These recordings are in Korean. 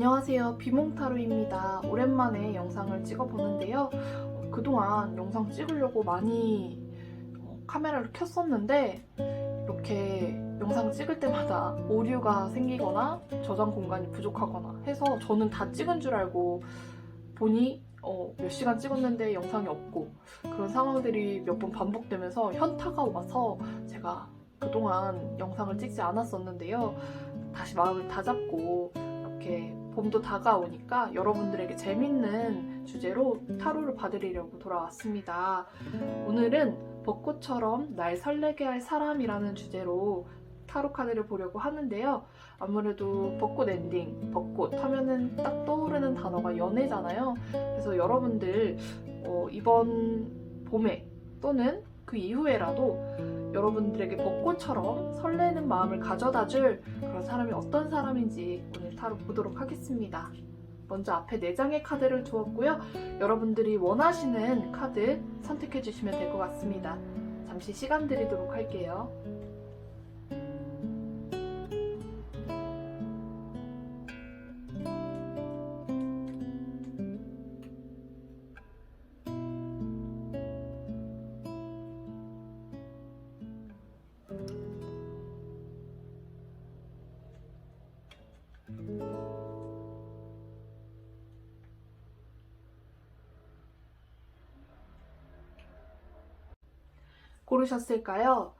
안녕하세요. 비몽타로입니다. 오랜만에 영상을 찍어보는데요. 그동안 영상 찍으려고 많이 카메라를 켰었는데 이렇게 영상 찍을 때마다 오류가 생기거나 저장 공간이 부족하거나 해서 저는 다 찍은 줄 알고 보니 몇 시간 찍었는데 영상이 없고 그런 상황들이 몇 번 반복되면서 현타가 와서 제가 그동안 영상을 찍지 않았었는데요. 다시 마음을 다잡고 이렇게 봄도 다가오니까 여러분들에게 재밌는 주제로 타로를 봐드리려고 돌아왔습니다. 오늘은 벚꽃처럼 날 설레게 할 사람이라는 주제로 타로 카드를 보려고 하는데요. 아무래도 벚꽃 엔딩, 벚꽃 하면은 딱 떠오르는 단어가 연애잖아요. 그래서 여러분들 이번 봄에 또는 그 이후에라도 여러분들에게 벚꽃처럼 설레는 마음을 가져다줄 그런 사람이 어떤 사람인지 오늘 타로 보도록 하겠습니다. 먼저 앞에 4장의 카드를 두었고요. 여러분들이 원하시는 카드 선택해 주시면 될 것 같습니다. 잠시 시간 드리도록 할게요. 고르셨을까요?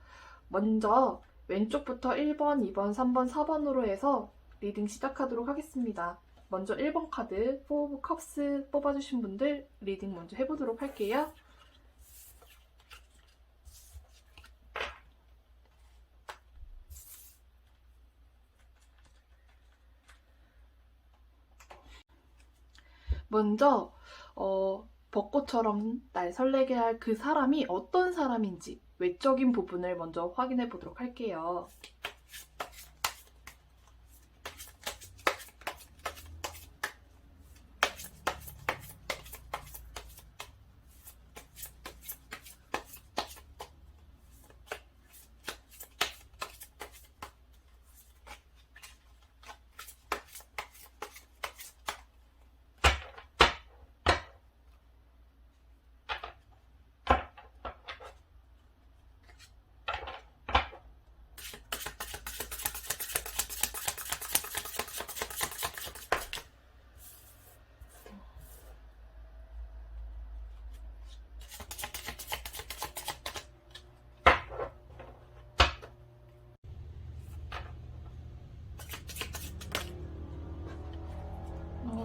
먼저 왼쪽부터 1번, 2번, 3번, 4번으로 해서 리딩 시작하도록 하겠습니다. 먼저 1번 카드 4 of Cups 뽑아주신 분들 리딩 먼저 해보도록 할게요. 먼저 벚꽃처럼 날 설레게 할 그 사람이 어떤 사람인지 외적인 부분을 먼저 확인해 보도록 할게요.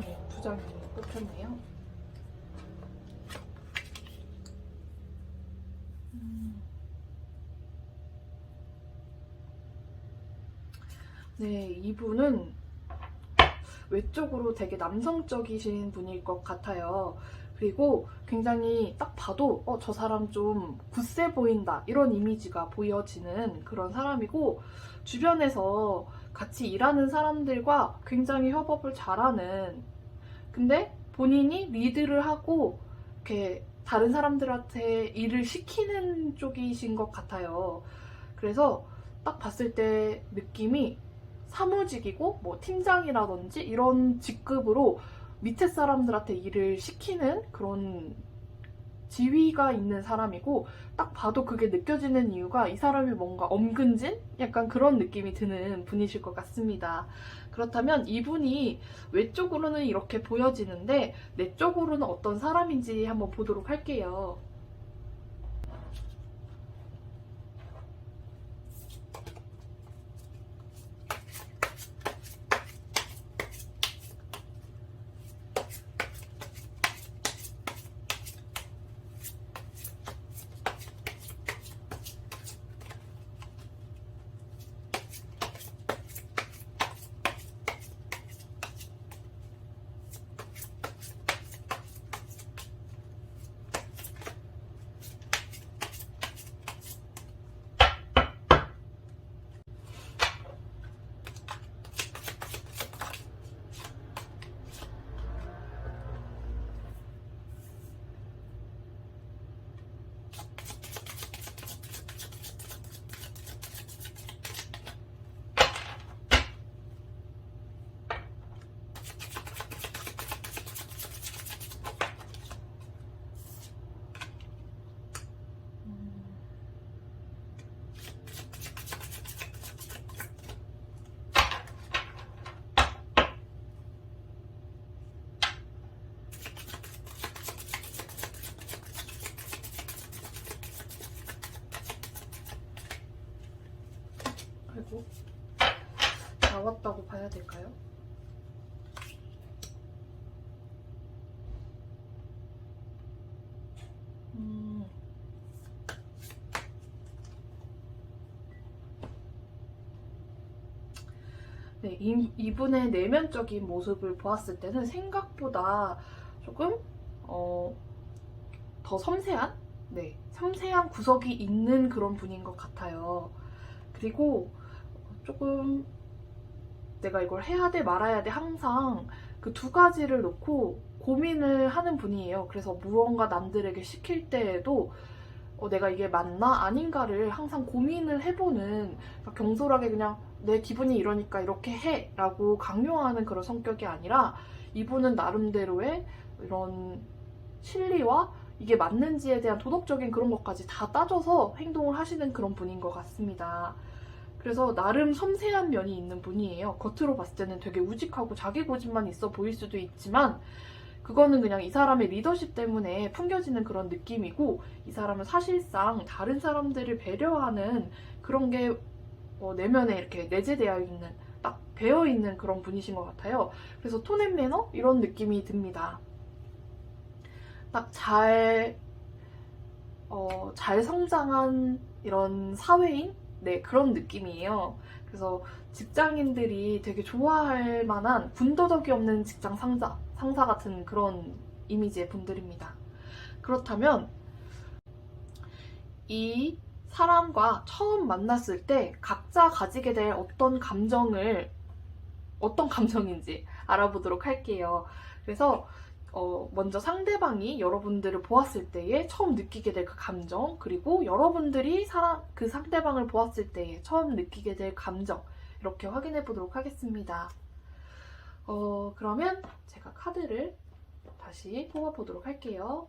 네, 2장이 뽑혔네요. 네, 이분은 외적으로 되게 남성적이신 분일 것 같아요. 그리고 굉장히 딱 봐도 저 사람 좀 굳세 보인다 이런 이미지가 보여지는 그런 사람이고 주변에서 같이 일하는 사람들과 굉장히 협업을 잘하는 근데 본인이 리드를 하고 이렇게 다른 사람들한테 일을 시키는 쪽이신 것 같아요. 그래서 딱 봤을 때 느낌이 사무직이고 뭐 팀장이라든지 이런 직급으로 밑에 사람들한테 일을 시키는 그런 지위가 있는 사람이고 딱 봐도 그게 느껴지는 이유가 이 사람이 뭔가 엄근진? 약간 그런 느낌이 드는 분이실 것 같습니다. 그렇다면 이분이 외적으로는 이렇게 보여지는데 내적으로는 어떤 사람인지 한번 보도록 할게요. 배웠다고 봐야 될까요? 네, 이분의 내면적인 모습을 보았을 때는 생각보다 조금 더 섬세한? 네, 섬세한 구석이 있는 그런 분인 것 같아요. 그리고 조금 내가 이걸 해야 돼 말아야 돼 항상 그 두 가지를 놓고 고민을 하는 분이에요. 그래서 무언가 남들에게 시킬 때에도 내가 이게 맞나 아닌가를 항상 고민을 해보는, 그러니까 경솔하게 그냥 내 기분이 이러니까 이렇게 해 라고 강요하는 그런 성격이 아니라 이분은 나름대로의 이런 실리와 이게 맞는지에 대한 도덕적인 그런 것까지 다 따져서 행동을 하시는 그런 분인 것 같습니다. 그래서 나름 섬세한 면이 있는 분이에요. 겉으로 봤을 때는 되게 우직하고 자기 고집만 있어 보일 수도 있지만 그거는 그냥 이 사람의 리더십 때문에 풍겨지는 그런 느낌이고, 이 사람은 사실상 다른 사람들을 배려하는 그런 게 내면에 이렇게 내재되어 있는, 딱 배어 있는 그런 분이신 것 같아요. 그래서 톤앤매너 이런 느낌이 듭니다. 딱 잘 성장한 이런 사회인? 네, 그런 느낌이에요. 그래서 직장인들이 되게 좋아할 만한 군더더기 없는 직장 상사 같은 그런 이미지의 분들입니다. 그렇다면 이 사람과 처음 만났을 때 각자 가지게 될 어떤 감정인지 알아보도록 할게요. 그래서 먼저 상대방이 여러분들을 보았을 때에 처음 느끼게 될 그 감정, 그리고 여러분들이 그 상대방을 보았을 때에 처음 느끼게 될 감정, 이렇게 확인해 보도록 하겠습니다. 그러면 제가 카드를 다시 뽑아 보도록 할게요.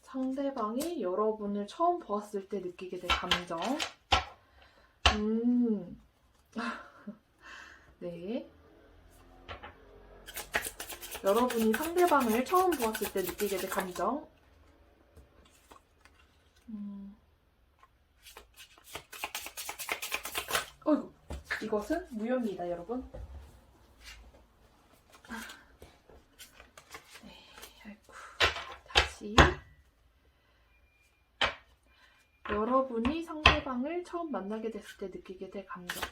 상대방이 여러분을 처음 보았을 때 느끼게 될 감정. 네. 여러분이 상대방을 처음 보았을 때 느끼게 될 감정. 어이구, 이것은 무효입니다, 여러분. 네, 아이고, 다시. 여러분이 상대방을 처음 만나게 됐을 때 느끼게 될 감정.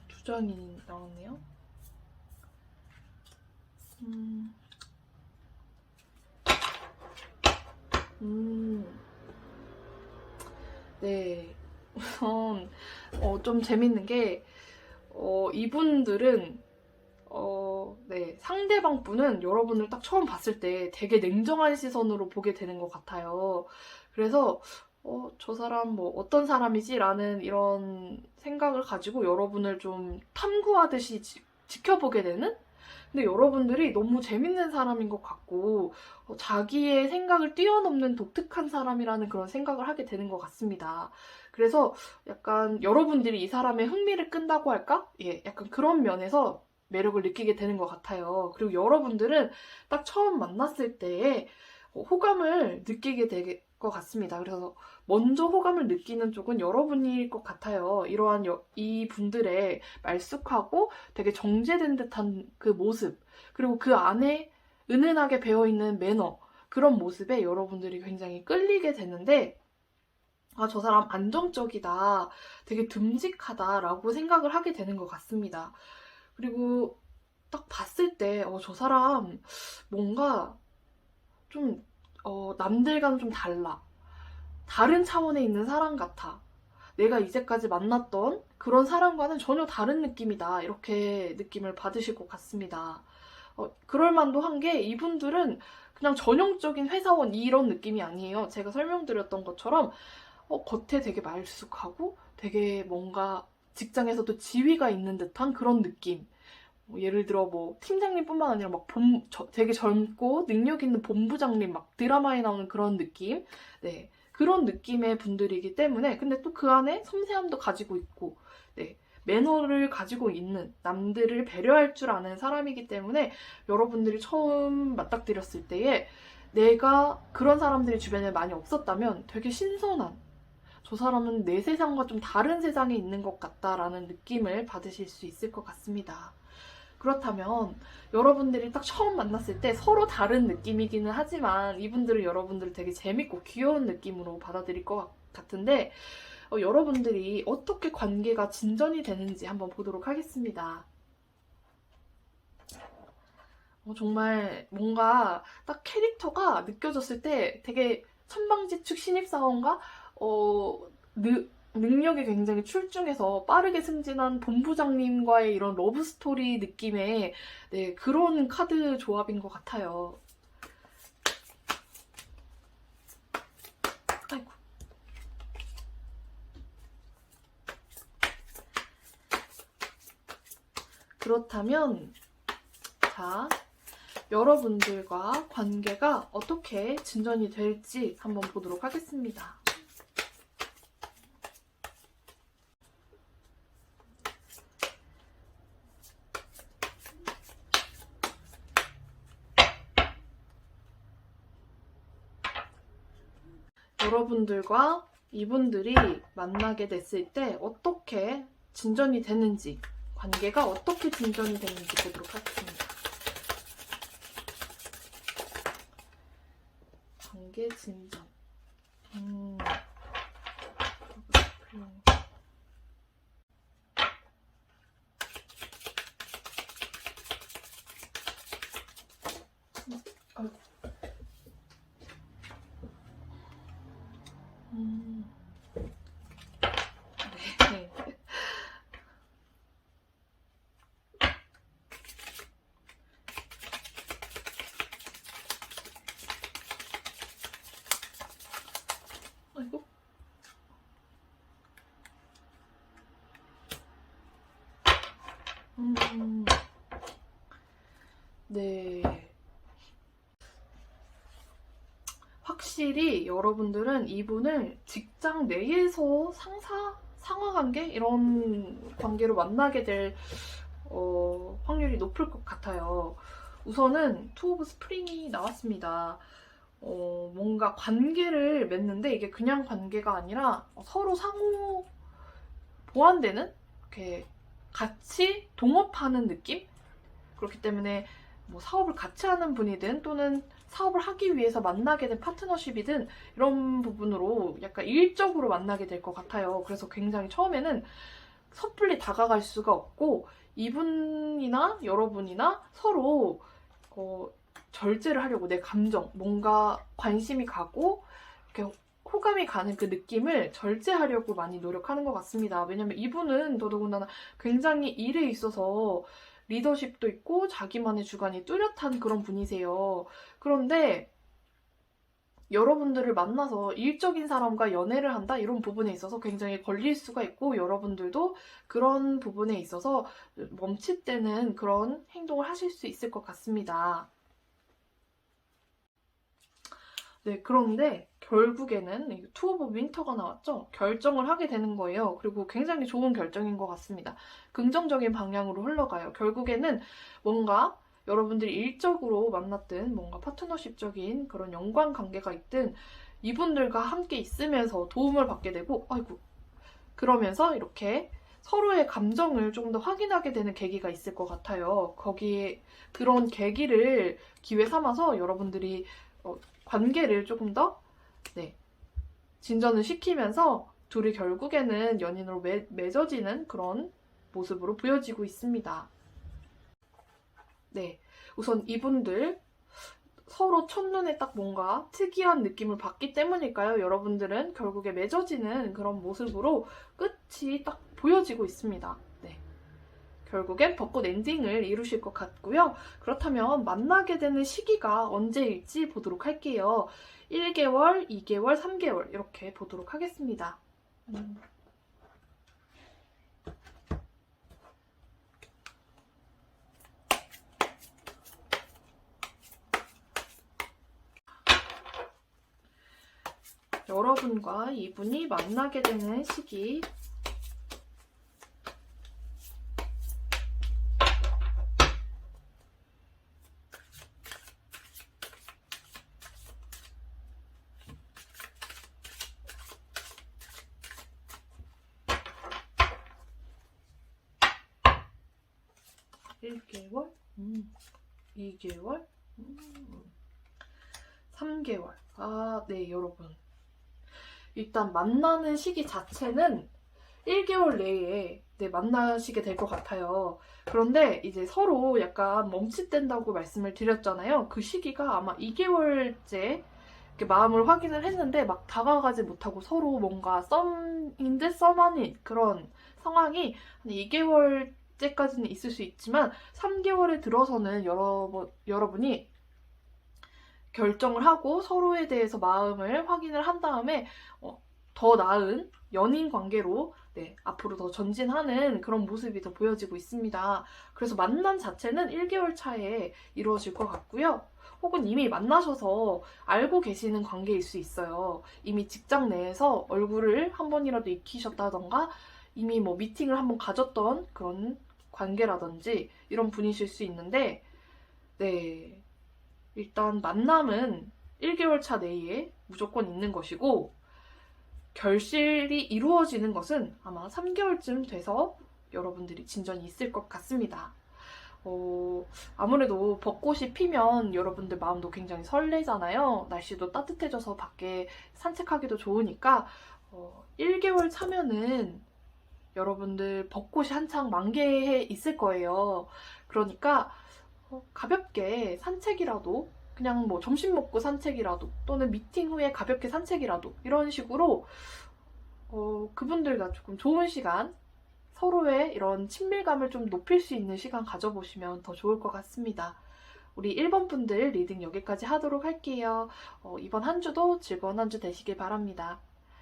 두 장이 나오네요. 네. 우선 좀 재밌는 게 이분들은 네, 상대방 분은 여러분을 딱 처음 봤을 때 되게 냉정한 시선으로 보게 되는 것 같아요. 그래서 저 사람 뭐 어떤 사람이지? 라는 이런 생각을 가지고 여러분을 좀 탐구하듯이 지켜보게 되는? 근데 여러분들이 너무 재밌는 사람인 것 같고 자기의 생각을 뛰어넘는 독특한 사람이라는 그런 생각을 하게 되는 것 같습니다. 그래서 약간 여러분들이 이 사람의 흥미를 끈다고 할까? 예, 약간 그런 면에서 매력을 느끼게 되는 것 같아요. 그리고 여러분들은 딱 처음 만났을 때에 호감을 느끼게 될 것 같습니다. 그래서 먼저 호감을 느끼는 쪽은 여러분일 것 같아요. 이러한 이 분들의 말쑥하고 되게 정제된 듯한 그 모습, 그리고 그 안에 은은하게 배어있는 매너, 그런 모습에 여러분들이 굉장히 끌리게 되는데, 아, 저 사람 안정적이다, 되게 듬직하다라고 생각을 하게 되는 것 같습니다. 그리고 딱 봤을 때, 저 사람 뭔가 좀, 남들과는 좀 달라. 다른 차원에 있는 사람 같아. 내가 이제까지 만났던 그런 사람과는 전혀 다른 느낌이다. 이렇게 느낌을 받으실 것 같습니다. 그럴만도 한 게 이분들은 그냥 전형적인 회사원 이런 느낌이 아니에요. 제가 설명드렸던 것처럼 겉에 되게 말쑥하고 되게 뭔가 직장에서도 지위가 있는 듯한 그런 느낌. 예를 들어 뭐 팀장님뿐만 아니라 막 되게 젊고 능력 있는 본부장님, 막 드라마에 나오는 그런 느낌. 네. 그런 느낌의 분들이기 때문에, 근데 또 그 안에 섬세함도 가지고 있고, 네. 매너를 가지고 있는, 남들을 배려할 줄 아는 사람이기 때문에 여러분들이 처음 맞닥뜨렸을 때에 내가 그런 사람들이 주변에 많이 없었다면 되게 신선한, 저 사람은 내 세상과 좀 다른 세상에 있는 것 같다라는 느낌을 받으실 수 있을 것 같습니다. 그렇다면 여러분들이 딱 처음 만났을 때 서로 다른 느낌이기는 하지만 이분들은 여러분들을 되게 재밌고 귀여운 느낌으로 받아들일 것 같은데, 여러분들이 어떻게 관계가 진전이 되는지 한번 보도록 하겠습니다. 정말 뭔가 딱 캐릭터가 느껴졌을 때 되게 천방지축 신입사원과 능력이 굉장히 출중해서 빠르게 승진한 본부장님과의 이런 러브스토리 느낌의, 네, 그런 카드 조합인 것 같아요. 아이고. 그렇다면 자, 여러분들과 관계가 어떻게 진전이 될지 한번 보도록 하겠습니다. 여러분들과 이분들이 만나게 됐을 때 어떻게 진전이 되는지, 관계가 어떻게 진전이 되는지 보도록 하겠습니다. 관계 진전. 네. 아이고. 네. 확실히 여러분들은 이분을 직장 내에서 상하관계? 이런 관계로 만나게 될 확률이 높을 것 같아요. 우선은 투 오브 스프링이 나왔습니다. 뭔가 관계를 맺는데 이게 그냥 관계가 아니라 서로 상호 보완되는, 이렇게 같이 동업하는 느낌? 그렇기 때문에 뭐 사업을 같이 하는 분이든 또는 사업을 하기 위해서 만나게 된 파트너십이든 이런 부분으로 약간 일적으로 만나게 될 것 같아요. 그래서 굉장히 처음에는 섣불리 다가갈 수가 없고, 이분이나 여러분이나 서로 절제를 하려고, 내 감정, 뭔가 관심이 가고 이렇게 호감이 가는 그 느낌을 절제하려고 많이 노력하는 것 같습니다. 왜냐면 이분은 더더군다나 굉장히 일에 있어서 리더십도 있고 자기만의 주관이 뚜렷한 그런 분이세요. 그런데 여러분들을 만나서 일적인 사람과 연애를 한다? 이런 부분에 있어서 굉장히 걸릴 수가 있고, 여러분들도 그런 부분에 있어서 멈칫대는 그런 행동을 하실 수 있을 것 같습니다. 네, 그런데 결국에는 투 오브 윈터가 나왔죠? 결정을 하게 되는 거예요. 그리고 굉장히 좋은 결정인 것 같습니다. 긍정적인 방향으로 흘러가요. 결국에는 뭔가 여러분들이 일적으로 만났든 뭔가 파트너십적인 그런 연관 관계가 있든 이분들과 함께 있으면서 도움을 받게 되고, 아이고, 그러면서 이렇게 서로의 감정을 조금 더 확인하게 되는 계기가 있을 것 같아요. 거기에 그런 계기를 기회 삼아서 여러분들이 관계를 조금 더 진전을 시키면서 둘이 결국에는 연인으로 맺어지는 그런 모습으로 보여지고 있습니다. 네, 우선 이분들 서로 첫눈에 딱 뭔가 특이한 느낌을 받기 때문일까요? 여러분들은 결국에 맺어지는 그런 모습으로 끝이 딱 보여지고 있습니다. 네. 결국엔 벚꽃 엔딩을 이루실 것 같고요. 그렇다면 만나게 되는 시기가 언제일지 보도록 할게요. 1개월, 2개월, 3개월 이렇게 보도록 하겠습니다. 여러분과 이분이 만나게 되는 시기 1개월, 2개월, 3개월. 네, 여러분. 일단 만나는 시기 자체는 1개월 내에 만나시게 될 것 같아요. 그런데 이제 서로 약간 멈칫댄다고 말씀을 드렸잖아요. 그 시기가 아마 2개월째 마음을 확인을 했는데 막 다가가지 못하고 서로 뭔가 썸인 듯 썸 아닌 그런 상황이 한 2개월째까지는 있을 수 있지만 3개월에 들어서는 여러분이 결정을 하고 서로에 대해서 마음을 확인을 한 다음에 더 나은 연인 관계로 앞으로 더 전진하는 그런 모습이 더 보여지고 있습니다. 그래서 만남 자체는 1개월 차에 이루어질 것 같고요. 혹은 이미 만나셔서 알고 계시는 관계일 수 있어요. 이미 직장 내에서 얼굴을 한 번이라도 익히셨다던가 이미 뭐 미팅을 한번 가졌던 그런 관계라든지 이런 분이실 수 있는데 일단 만남은 1개월 차 내에 무조건 있는 것이고 결실이 이루어지는 것은 아마 3개월쯤 돼서 여러분들이 진전이 있을 것 같습니다. 아무래도 벚꽃이 피면 여러분들 마음도 굉장히 설레잖아요. 날씨도 따뜻해져서 밖에 산책하기도 좋으니까 1개월 차면은 여러분들 벚꽃이 한창 만개해 있을 거예요. 그러니까 가볍게 산책이라도 그냥 뭐 점심 먹고 산책이라도 또는 미팅 후에 가볍게 산책이라도 이런 식으로 그분들과 조금 좋은 시간 서로의 이런 친밀감을 좀 높일 수 있는 시간 가져보시면 더 좋을 것 같습니다. 우리 1번 분들 리딩 여기까지 하도록 할게요. 이번 한 주도 즐거운 한 주 되시길 바랍니다.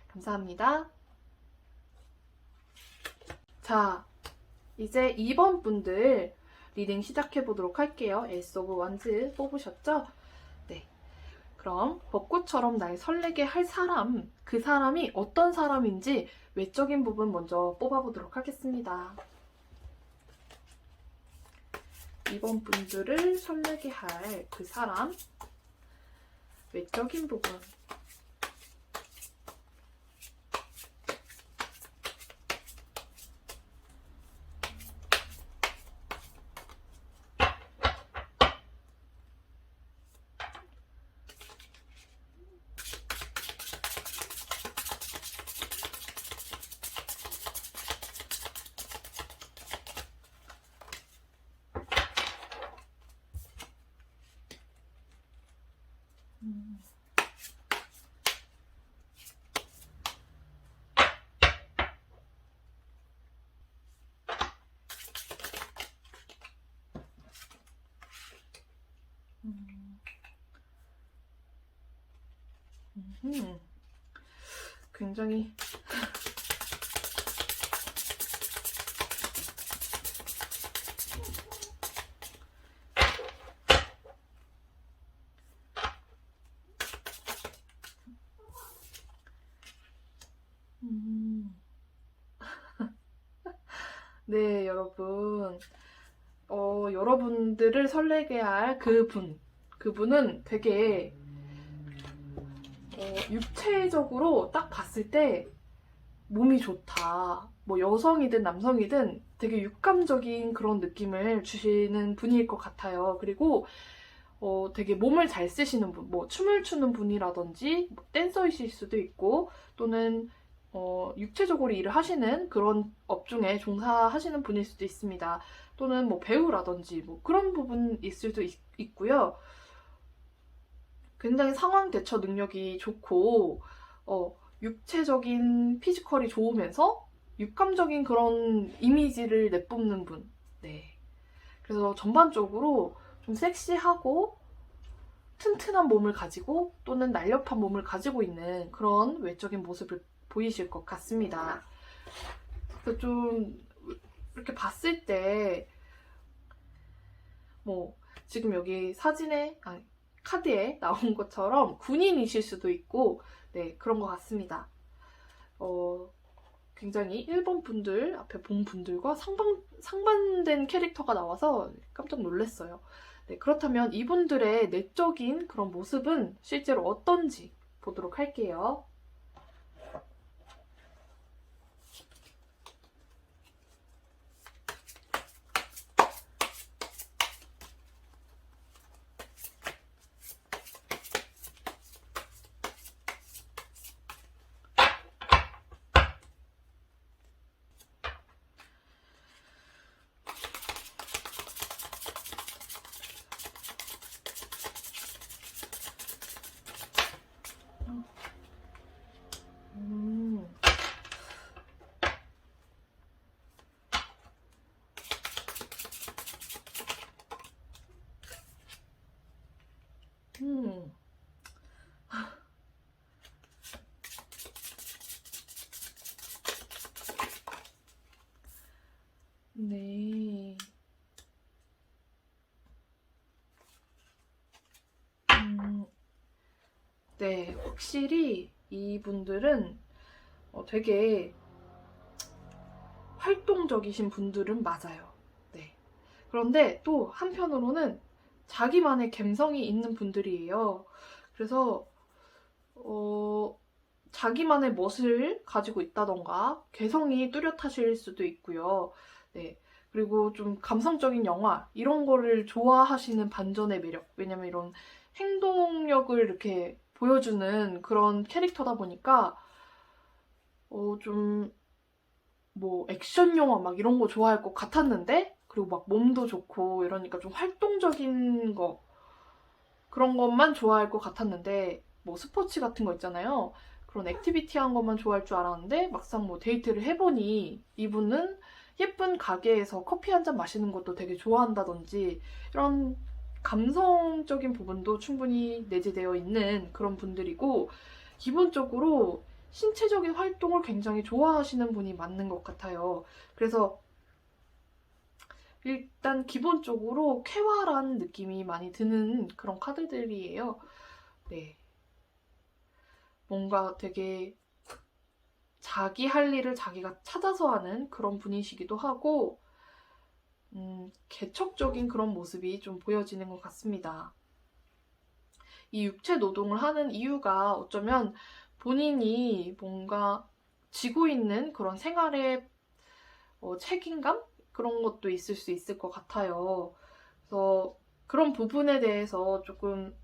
감사합니다. 자, 이제 2번 분들 리딩 시작해 보도록 할게요. 에이스 오브 완즈 뽑으셨죠? 네. 그럼 벚꽃처럼 날 설레게 할 사람, 그 사람이 어떤 사람인지 외적인 부분 먼저 뽑아보도록 하겠습니다. 2번 분들을 설레게 할 그 사람, 외적인 부분. 굉장히 네, 여러분. 여러분들을 설레게 할 그분은 되게 육체적으로 딱 봤을 때 몸이 좋다. 뭐 여성이든 남성이든 되게 육감적인 그런 느낌을 주시는 분일 것 같아요. 그리고 되게 몸을 잘 쓰시는 분, 뭐 춤을 추는 분이라든지 뭐 댄서이실 수도 있고 또는 육체적으로 일을 하시는 그런 업종에 종사하시는 분일 수도 있습니다. 또는 뭐 배우라든지 뭐 그런 부분일 수도 있고요. 굉장히 상황 대처 능력이 좋고 육체적인 피지컬이 좋으면서 육감적인 그런 이미지를 내뿜는 분. 네. 그래서 전반적으로 좀 섹시하고 튼튼한 몸을 가지고 또는 날렵한 몸을 가지고 있는 그런 외적인 모습을 보이실 것 같습니다. 그래서 좀 이렇게 봤을 때 뭐 지금 여기 카드에 나온 것처럼 군인이실 수도 있고 네, 그런 것 같습니다. 굉장히 1번 분들 앞에 본 분들과 상반된 캐릭터가 나와서 깜짝 놀랐어요. 네, 그렇다면 이분들의 내적인 그런 모습은 실제로 어떤지 보도록 할게요. 네. 네, 확실히 이분들은 되게 활동적이신 분들은 맞아요. 네. 그런데 또 한편으로는 자기만의 감성이 있는 분들이에요. 그래서 자기만의 멋을 가지고 있다던가 개성이 뚜렷하실 수도 있고요. 네. 그리고 좀 감성적인 영화 이런 거를 좋아하시는 반전의 매력. 왜냐면 이런 행동력을 이렇게 보여주는 그런 캐릭터다 보니까 좀 뭐 액션 영화 막 이런 거 좋아할 것 같았는데 그리고 막 몸도 좋고 이러니까 좀 활동적인 거 그런 것만 좋아할 것 같았는데 뭐 스포츠 같은 거 있잖아요. 그런 액티비티한 것만 좋아할 줄 알았는데 막상 뭐 데이트를 해보니 이분은 예쁜 가게에서 커피 한 잔 마시는 것도 되게 좋아한다든지 이런 감성적인 부분도 충분히 내재되어 있는 그런 분들이고 기본적으로 신체적인 활동을 굉장히 좋아하시는 분이 맞는 것 같아요. 그래서 일단 기본적으로 쾌활한 느낌이 많이 드는 그런 카드들이에요. 네. 뭔가 되게 자기 할 일을 자기가 찾아서 하는 그런 분이시기도 하고 개척적인 그런 모습이 좀 보여지는 것 같습니다. 이 육체 노동을 하는 이유가 어쩌면 본인이 뭔가 지고 있는 그런 생활의 책임감? 그런 것도 있을 수 있을 것 같아요. 그래서 그런 부분에 대해서 조금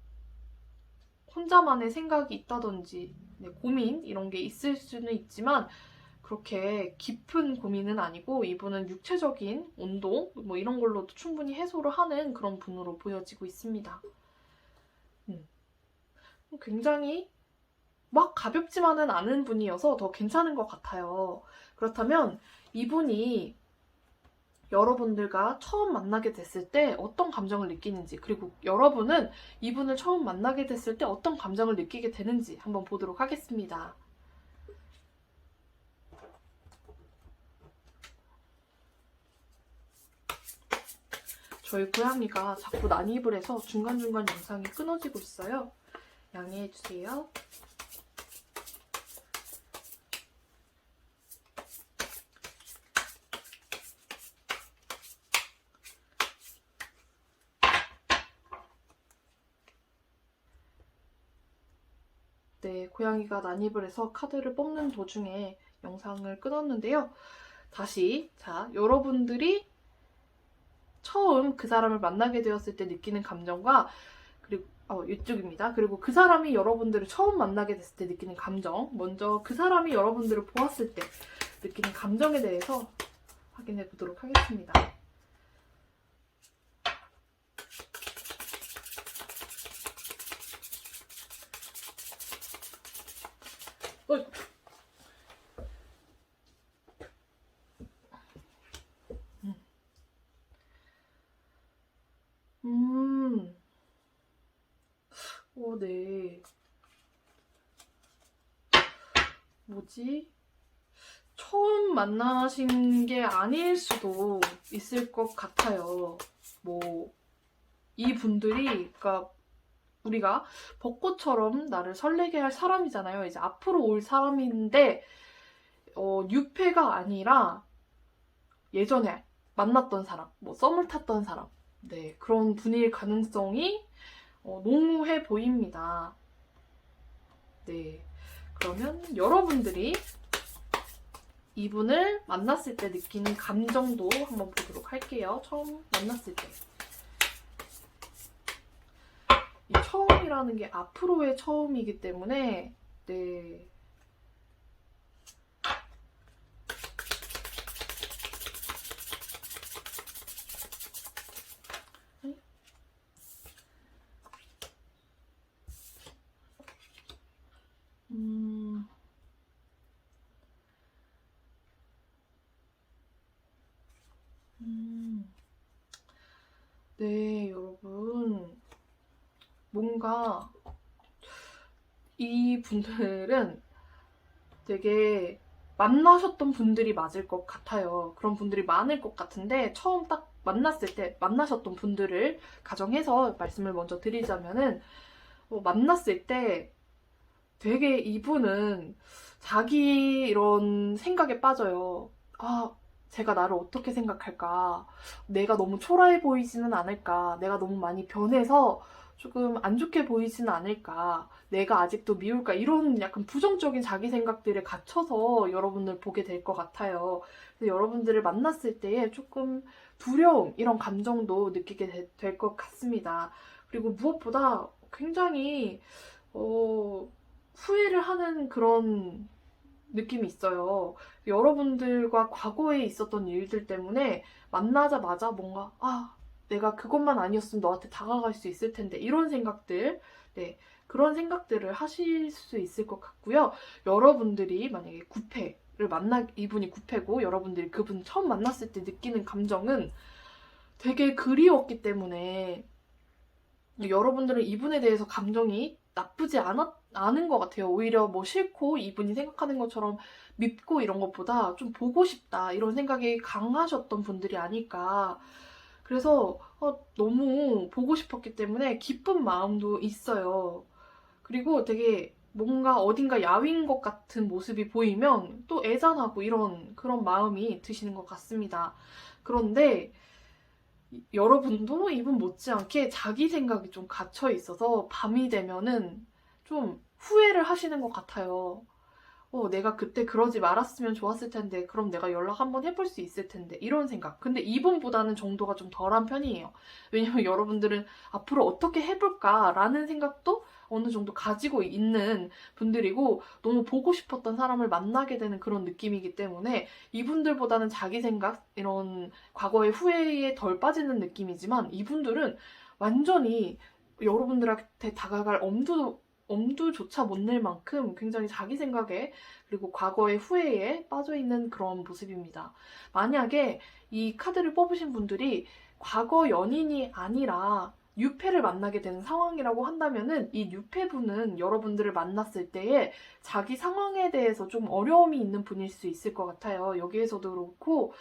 혼자만의 생각이 있다든지 고민 이런 게 있을 수는 있지만 그렇게 깊은 고민은 아니고 이분은 육체적인 운동 뭐 이런 걸로도 충분히 해소를 하는 그런 분으로 보여지고 있습니다. 굉장히 막 가볍지만은 않은 분이어서 더 괜찮은 것 같아요. 그렇다면 이분이 여러분들과 처음 만나게 됐을 때 어떤 감정을 느끼는지 그리고 여러분은 이분을 처음 만나게 됐을 때 어떤 감정을 느끼게 되는지 한번 보도록 하겠습니다. 저희 고양이가 자꾸 난입을 해서 중간중간 영상이 끊어지고 있어요. 양해해주세요. 네, 고양이가 난입을 해서 카드를 뽑는 도중에 영상을 끊었는데요. 다시 여러분들이 처음 그 사람을 만나게 되었을 때 느끼는 감정과 이쪽입니다. 그리고 그 사람이 여러분들을 처음 만나게 됐을 때 느끼는 감정, 먼저 그 사람이 여러분들을 보았을 때 느끼는 감정에 대해서 확인해 보도록 하겠습니다. 네. 뭐지? 처음 만나신 게 아닐 수도 있을 것 같아요. 이 분들이, 그러니까 우리가 벚꽃처럼 나를 설레게 할 사람이잖아요. 이제 앞으로 올 사람인데, 뉴페가 아니라 예전에 만났던 사람, 썸을 탔던 사람, 네, 그런 분일 가능성이 농후해 보입니다. 네, 그러면 여러분들이 이분을 만났을 때 느끼는 감정도 한번 보도록 할게요. 처음 만났을 때. 이 처음이라는 게 앞으로의 처음이기 때문에, 네. 네, 여러분. 뭔가 이 분들은 되게 만나셨던 분들이 맞을 것 같아요. 그런 분들이 많을 것 같은데 처음 딱 만났을 때 만나셨던 분들을 가정해서 말씀을 먼저 드리자면은 만났을 때 되게 이분은 자기 이런 생각에 빠져요. 제가 나를 어떻게 생각할까? 내가 너무 초라해 보이지는 않을까? 내가 너무 많이 변해서 조금 안 좋게 보이지는 않을까? 내가 아직도 미울까? 이런 약간 부정적인 자기 생각들에 갇혀서 여러분을 보게 될 것 같아요. 그래서 여러분들을 만났을 때에 조금 두려움, 이런 감정도 느끼게 될 것 같습니다. 그리고 무엇보다 굉장히, 후회를 하는 그런 느낌이 있어요. 여러분들과 과거에 있었던 일들 때문에 만나자마자 뭔가, 내가 그것만 아니었으면 너한테 다가갈 수 있을 텐데, 이런 생각들, 네, 그런 생각들을 하실 수 있을 것 같고요. 여러분들이 만약에 이분이 구패고 여러분들이 그분 처음 만났을 때 느끼는 감정은 되게 그리웠기 때문에 여러분들은 이분에 대해서 감정이 나쁘지 않은 것 같아요. 오히려 싫고 이분이 생각하는 것처럼 밉고 이런 것보다 좀 보고 싶다 이런 생각이 강하셨던 분들이 아닐까. 그래서 너무 보고 싶었기 때문에 기쁜 마음도 있어요. 그리고 되게 뭔가 어딘가 야윈 것 같은 모습이 보이면 또 애잔하고 그런 마음이 드시는 것 같습니다. 그런데 여러분도 이분 못지않게 자기 생각이 좀 갇혀 있어서 밤이 되면은 좀 후회를 하시는 것 같아요. 내가 그때 그러지 말았으면 좋았을 텐데, 그럼 내가 연락 한번 해볼 수 있을 텐데, 이런 생각. 근데 이분보다는 정도가 좀 덜한 편이에요. 왜냐면 여러분들은 앞으로 어떻게 해볼까라는 생각도 어느 정도 가지고 있는 분들이고, 너무 보고 싶었던 사람을 만나게 되는 그런 느낌이기 때문에 이분들보다는 자기 생각, 이런 과거의 후회에 덜 빠지는 느낌이지만, 이분들은 완전히 여러분들한테 다가갈 엄두조차 못 낼 만큼 굉장히 자기 생각에, 그리고 과거의 후회에 빠져있는 그런 모습입니다. 만약에 이 카드를 뽑으신 분들이 과거 연인이 아니라 뉴페를 만나게 되는 상황이라고 한다면은, 이 뉴페분은 여러분들을 만났을 때에 자기 상황에 대해서 좀 어려움이 있는 분일 수 있을 것 같아요. 여기에서도 그렇고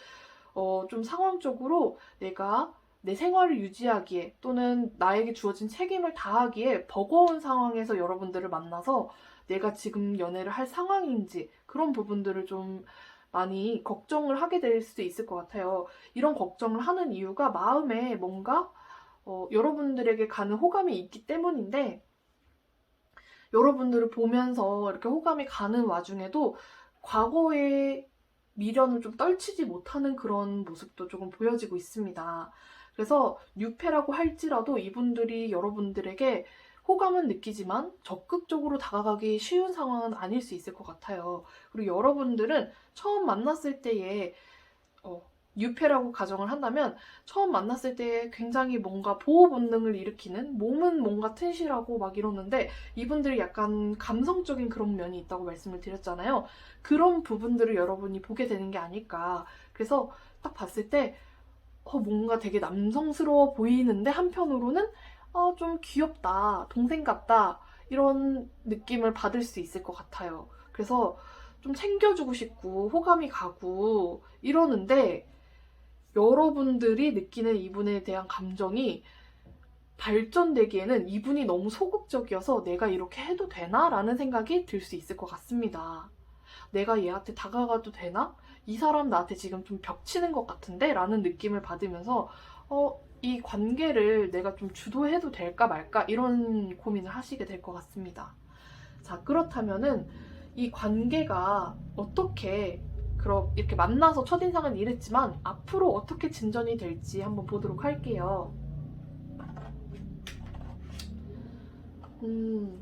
좀 상황적으로 내가 내 생활을 유지하기에, 또는 나에게 주어진 책임을 다하기에 버거운 상황에서 여러분들을 만나서 내가 지금 연애를 할 상황인지, 그런 부분들을 좀 많이 걱정을 하게 될 수도 있을 것 같아요. 이런 걱정을 하는 이유가 마음에 뭔가 여러분들에게 가는 호감이 있기 때문인데, 여러분들을 보면서 이렇게 호감이 가는 와중에도 과거의 미련을 좀 떨치지 못하는 그런 모습도 조금 보여지고 있습니다. 그래서 뉴페라고 할지라도 이분들이 여러분들에게 호감은 느끼지만 적극적으로 다가가기 쉬운 상황은 아닐 수 있을 것 같아요. 그리고 여러분들은 처음 만났을 때에 유패라고 가정을 한다면 처음 만났을 때 굉장히 뭔가 보호 본능을 일으키는, 몸은 뭔가 튼실하고 막 이러는데 이분들이 약간 감성적인 그런 면이 있다고 말씀을 드렸잖아요. 그런 부분들을 여러분이 보게 되는 게 아닐까. 그래서 딱 봤을 때 뭔가 되게 남성스러워 보이는데 한편으로는 좀 귀엽다, 동생 같다, 이런 느낌을 받을 수 있을 것 같아요. 그래서 좀 챙겨주고 싶고 호감이 가고 이러는데 여러분들이 느끼는 이분에 대한 감정이 발전되기에는 이분이 너무 소극적이어서 내가 이렇게 해도 되나? 라는 생각이 들 수 있을 것 같습니다. 내가 얘한테 다가가도 되나? 이 사람 나한테 지금 좀 벽치는 것 같은데? 라는 느낌을 받으면서 이 관계를 내가 좀 주도해도 될까 말까? 이런 고민을 하시게 될 것 같습니다. 자, 그렇다면은 이 관계가 어떻게 이렇게 만나서 첫인상은 이랬지만 앞으로 어떻게 진전이 될지 한번 보도록 할게요. 음,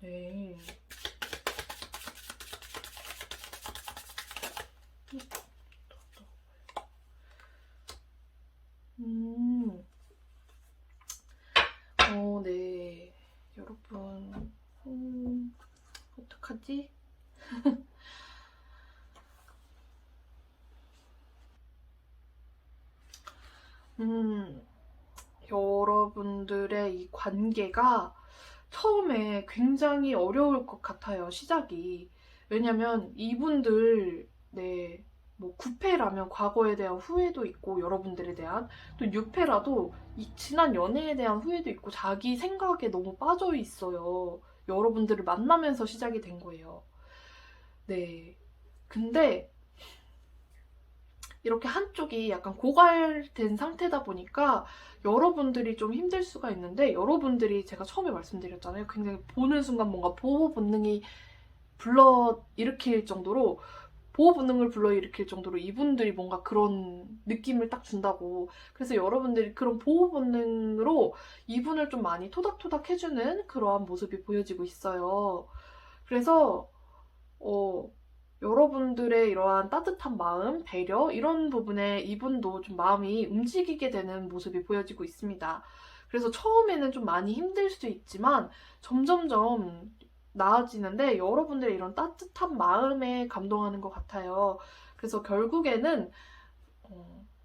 네. 음, 네. 여러분, 어떡하지? 여러분들의 이 관계가 처음에 굉장히 어려울 것 같아요, 시작이. 왜냐면 이분들, 네, 뭐 9패라면 과거에 대한 후회도 있고, 여러분들에 대한, 또 6패라도 이 지난 연애에 대한 후회도 있고, 자기 생각에 너무 빠져 있어요. 여러분들을 만나면서 시작이 된 거예요. 네. 근데 이렇게 한쪽이 약간 고갈된 상태다 보니까 여러분들이 좀 힘들 수가 있는데, 여러분들이 제가 처음에 말씀드렸잖아요. 굉장히 보는 순간 뭔가 보호 본능이 보호 본능을 불러일으킬 정도로 이분들이 뭔가 그런 느낌을 딱 준다고. 그래서 여러분들이 그런 보호 본능으로 이분을 좀 많이 토닥토닥 해주는 그러한 모습이 보여지고 있어요. 그래서 여러분들의 이러한 따뜻한 마음, 배려, 이런 부분에 이분도 좀 마음이 움직이게 되는 모습이 보여지고 있습니다. 그래서 처음에는 좀 많이 힘들 수 있지만 점점점 나아지는데 여러분들의 이런 따뜻한 마음에 감동하는 것 같아요. 그래서 결국에는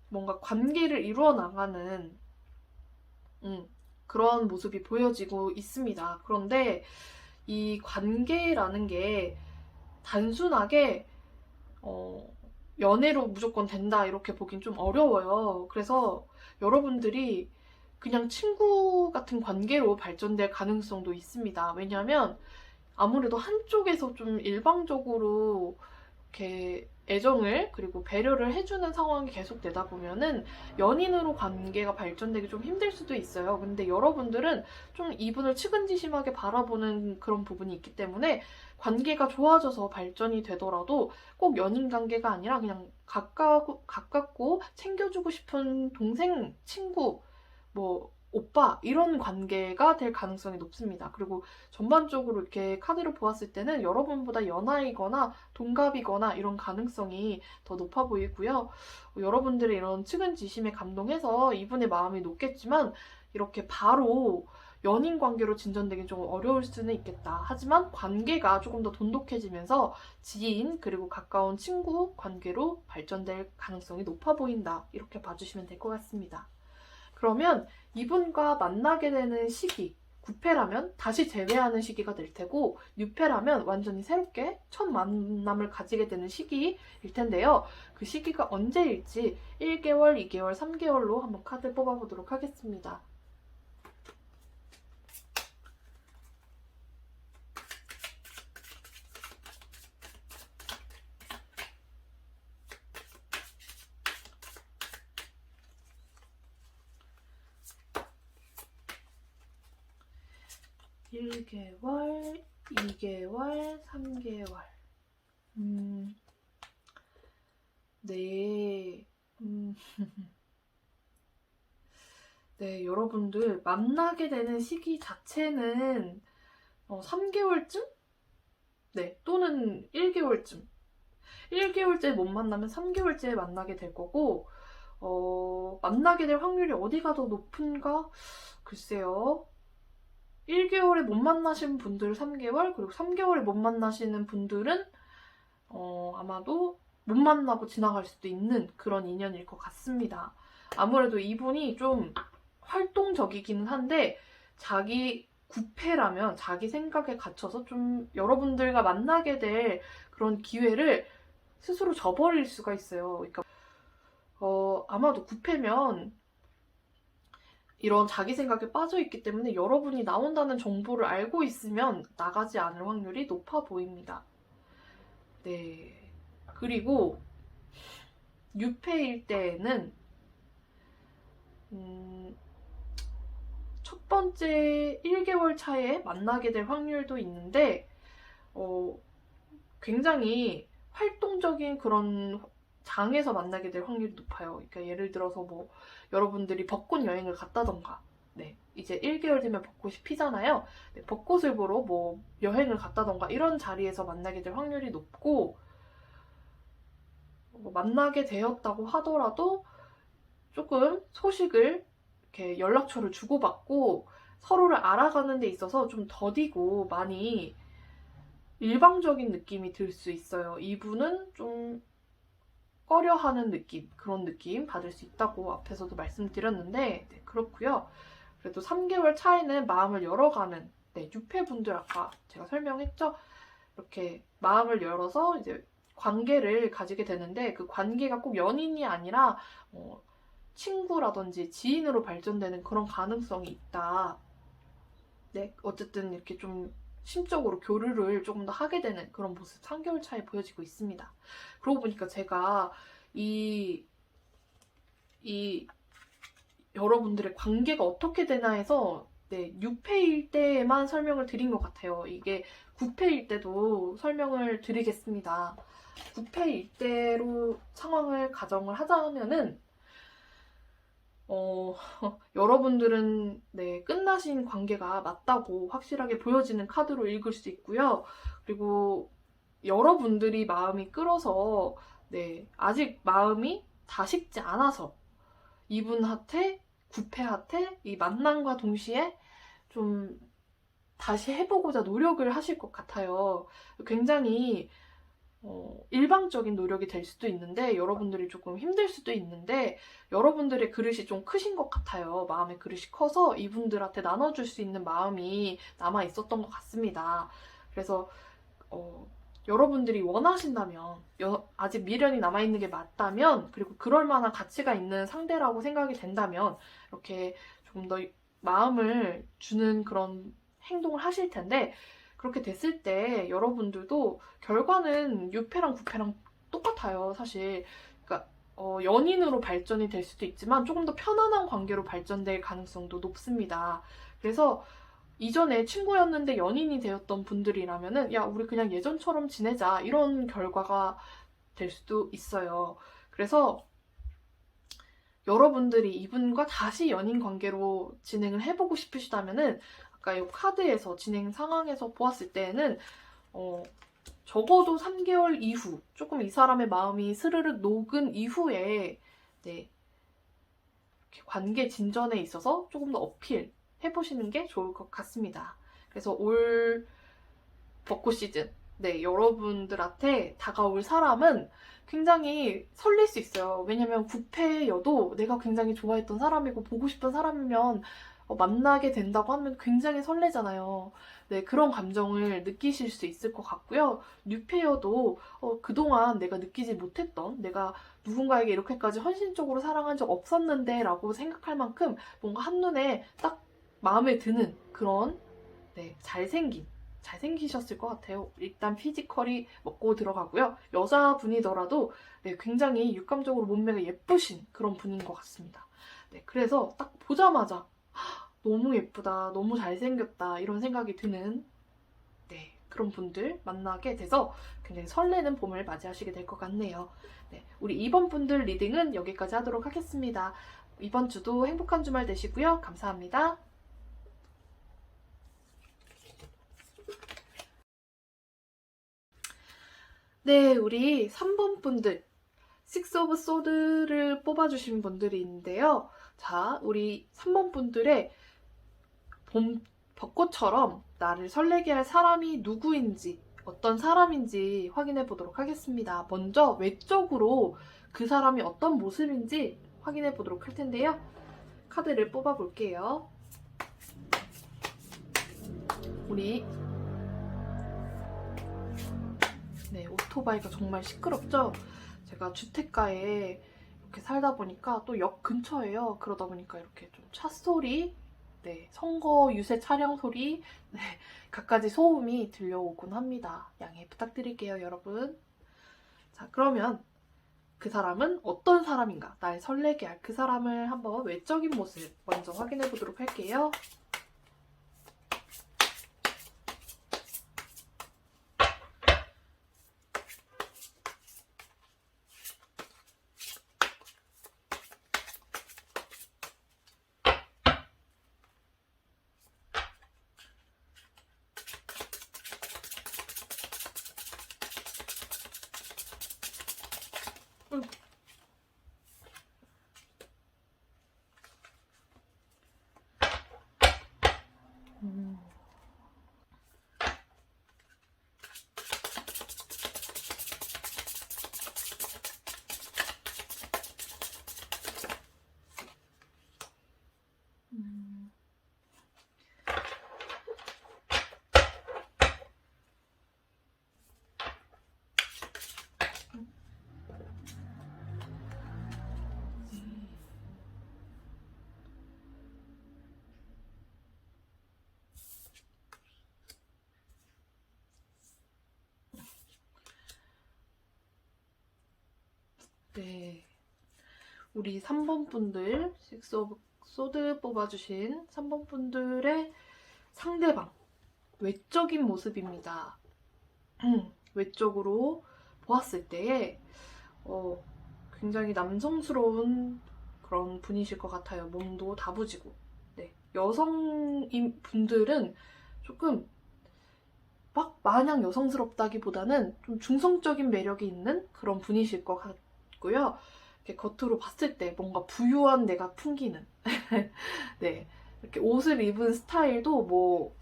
뭔가 관계를 이루어 나가는 그런 모습이 보여지고 있습니다. 그런데 이 관계라는 게 단순하게 연애로 무조건 된다 이렇게 보긴 좀 어려워요. 그래서 여러분들이 그냥 친구 같은 관계로 발전될 가능성도 있습니다. 왜냐하면 아무래도 한쪽에서 좀 일방적으로 이렇게 애정을 그리고 배려를 해주는 상황이 계속되다 보면은 연인으로 관계가 발전되기 좀 힘들 수도 있어요. 근데 여러분들은 좀 이분을 측은지심하게 바라보는 그런 부분이 있기 때문에 관계가 좋아져서 발전이 되더라도 꼭 연인 관계가 아니라 그냥 가깝고 챙겨주고 싶은 동생, 친구, 뭐 오빠 이런 관계가 될 가능성이 높습니다. 그리고 전반적으로 이렇게 카드를 보았을 때는 여러분보다 연하이거나 동갑이거나 이런 가능성이 더 높아 보이고요. 여러분들의 이런 측은지심에 감동해서 이분의 마음이 높겠지만 이렇게 바로 연인 관계로 진전되긴 좀 어려울 수는 있겠다. 하지만 관계가 조금 더 돈독해지면서 지인 그리고 가까운 친구 관계로 발전될 가능성이 높아 보인다. 이렇게 봐주시면 될 것 같습니다. 그러면 이분과 만나게 되는 시기 9패라면 다시 재회하는 시기가 될 테고 6패라면 완전히 새롭게 첫 만남을 가지게 되는 시기일 텐데요. 그 시기가 언제일지 1개월, 2개월, 3개월로 한번 카드 뽑아보도록 하겠습니다. 일 1개월, 2개월, 3개월. 네. 네, 여러분들 만나게 되는 시기 자체는 3개월쯤? 네, 또는 1개월쯤. 1개월째 못 만나면 3개월째에 만나게 될 거고, 만나게 될 확률이 어디가 더 높은가? 글쎄요. 1개월에 못 만나신 분들 3개월, 그리고 3개월에 못 만나시는 분들은 아마도 못 만나고 지나갈 수도 있는 그런 인연일 것 같습니다. 아무래도 이분이 좀 활동적이기는 한데 자기 구패라면 자기 생각에 갇혀서 좀 여러분들과 만나게 될 그런 기회를 스스로 저버릴 수가 있어요. 그러니까 아마도 구패면 이런 자기 생각에 빠져있기 때문에 여러분이 나온다는 정보를 알고 있으면 나가지 않을 확률이 높아 보입니다. 네. 그리고 6패일 때에는 첫 번째 1개월 차에 만나게 될 확률도 있는데 굉장히 활동적인 그런 장에서 만나게 될 확률이 높아요. 그러니까 예를 들어서 뭐 여러분들이 벚꽃 여행을 갔다던가, 네, 이제 1개월 되면 벚꽃이 피잖아요. 네, 벚꽃을 보러 뭐 여행을 갔다던가 이런 자리에서 만나게 될 확률이 높고, 만나게 되었다고 하더라도 조금 소식을 이렇게 연락처를 주고받고 서로를 알아가는 데 있어서 좀 더디고 많이 일방적인 느낌이 들 수 있어요. 이분은 좀 꺼려하는 느낌, 그런 느낌 받을 수 있다고 앞에서도 말씀드렸는데, 네, 그렇고요. 그래도 3개월 차에는 마음을 열어가는, 네, 6패분들 아까 제가 설명했죠? 이렇게 마음을 열어서 이제 관계를 가지게 되는데 그 관계가 꼭 연인이 아니라 친구라든지 지인으로 발전되는 그런 가능성이 있다. 네, 어쨌든 이렇게 좀 심적으로 교류를 조금 더 하게 되는 그런 모습 3개월 차에 보여지고 있습니다. 그러고 보니까 제가 이 여러분들의 관계가 어떻게 되나 해서 네, 6패일 때만 설명을 드린 것 같아요. 이게 9패일 때도 설명을 드리겠습니다. 9패일 때로 상황을 가정을 하자면은 여러분들은 네, 끝나신 관계가 맞다고 확실하게 보여지는 카드로 읽을 수 있고요. 그리고 여러분들이 마음이 끌어서 네, 아직 마음이 다 식지 않아서 이분한테 9패한테 이 만남과 동시에 좀 다시 해보고자 노력을 하실 것 같아요. 굉장히 일방적인 노력이 될 수도 있는데 여러분들이 조금 힘들 수도 있는데 여러분들의 그릇이 좀 크신 것 같아요. 마음의 그릇이 커서 이분들한테 나눠줄 수 있는 마음이 남아 있었던 것 같습니다. 그래서 여러분들이 원하신다면 아직 미련이 남아있는 게 맞다면 그리고 그럴 만한 가치가 있는 상대라고 생각이 된다면 이렇게 조금 더 마음을 주는 그런 행동을 하실 텐데 그렇게 됐을 때 여러분들도 결과는 6패랑 9패랑 똑같아요. 사실 그러니까 연인으로 발전이 될 수도 있지만 조금 더 편안한 관계로 발전될 가능성도 높습니다. 그래서 이전에 친구였는데 연인이 되었던 분들이라면은 야 우리 그냥 예전처럼 지내자 이런 결과가 될 수도 있어요. 그래서 여러분들이 이분과 다시 연인 관계로 진행을 해보고 싶으시다면은 아까 이 카드에서 진행 상황에서 보았을 때에는 적어도 3개월 이후 조금 이 사람의 마음이 스르륵 녹은 이후에 네, 관계 진전에 있어서 조금 더 어필 해보시는 게 좋을 것 같습니다. 그래서 올 벚꽃 시즌 네, 여러분들한테 다가올 사람은 굉장히 설렐 수 있어요. 왜냐면 9패여도 내가 굉장히 좋아했던 사람이고 보고 싶은 사람이면 만나게 된다고 하면 굉장히 설레잖아요. 네, 그런 감정을 느끼실 수 있을 것 같고요. 뉴페어도 그동안 내가 느끼지 못했던, 내가 누군가에게 이렇게까지 헌신적으로 사랑한 적 없었는데 라고 생각할 만큼 뭔가 한눈에 딱 마음에 드는 그런, 네, 잘생기셨을 것 같아요. 일단 피지컬이 먹고 들어가고요. 여자분이더라도 네, 굉장히 육감적으로 몸매가 예쁘신 그런 분인 것 같습니다. 네, 그래서 딱 보자마자 너무 예쁘다, 너무 잘생겼다 이런 생각이 드는, 네, 그런 분들 만나게 돼서 굉장히 설레는 봄을 맞이하시게 될 것 같네요. 네, 우리 이번 분들 리딩은 여기까지 하도록 하겠습니다. 이번 주도 행복한 주말 되시고요. 감사합니다. 네, 우리 3번 분들, 식스 오브 소드를 뽑아주신 분들이 있는데요. 자, 우리 3번 분들의 봄 벚꽃처럼 나를 설레게 할 사람이 누구인지, 어떤 사람인지 확인해 보도록 하겠습니다. 먼저 외적으로 그 사람이 어떤 모습인지 확인해 보도록 할 텐데요. 카드를 뽑아 볼게요. 우리 네, 오토바이가 정말 시끄럽죠? 제가 주택가에 이렇게 살다 보니까 또 역 근처예요. 그러다 보니까 이렇게 좀 차 소리, 네, 선거 유세 차량 소리, 네, 갖가지 소음이 들려오곤 합니다. 양해 부탁드릴게요, 여러분. 자, 그러면 그 사람은 어떤 사람인가? 날 설레게 할 그 사람을 한번 외적인 모습 먼저 확인해 보도록 할게요. 네, 우리 3번 분들, 식스 오브 소드 뽑아주신 3번 분들의 상대방, 외적인 모습입니다. 외적으로 보았을 때에 굉장히 남성스러운 그런 분이실 것 같아요. 몸도 다부지고. 네, 여성인 분들은 조금 막 마냥 여성스럽다기보다는 좀 중성적인 매력이 있는 그런 분이실 것 같고요. 이렇게 겉으로 봤을 때 뭔가 부유한 내가 풍기는 네, 이렇게 옷을 입은 스타일도 뭐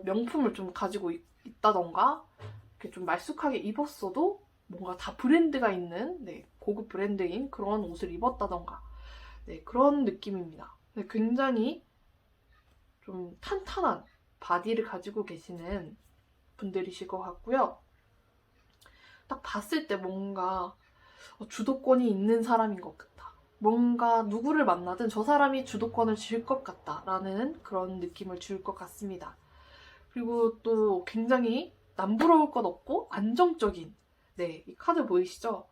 명품을 좀 가지고 있다던가 이렇게 좀 말쑥하게 입었어도 뭔가 다 브랜드가 있는, 네, 고급 브랜드인 그런 옷을 입었다던가, 네, 그런 느낌입니다. 네, 굉장히 좀 탄탄한 바디를 가지고 계시는 분들이실 것 같고요. 딱 봤을 때 뭔가 주도권이 있는 사람인 것 같다. 뭔가 누구를 만나든 저 사람이 주도권을 쥘 것 같다라는 그런 느낌을 줄 것 같습니다. 그리고 또 굉장히 남부러울 것 없고 안정적인, 네, 이 카드 보이시죠?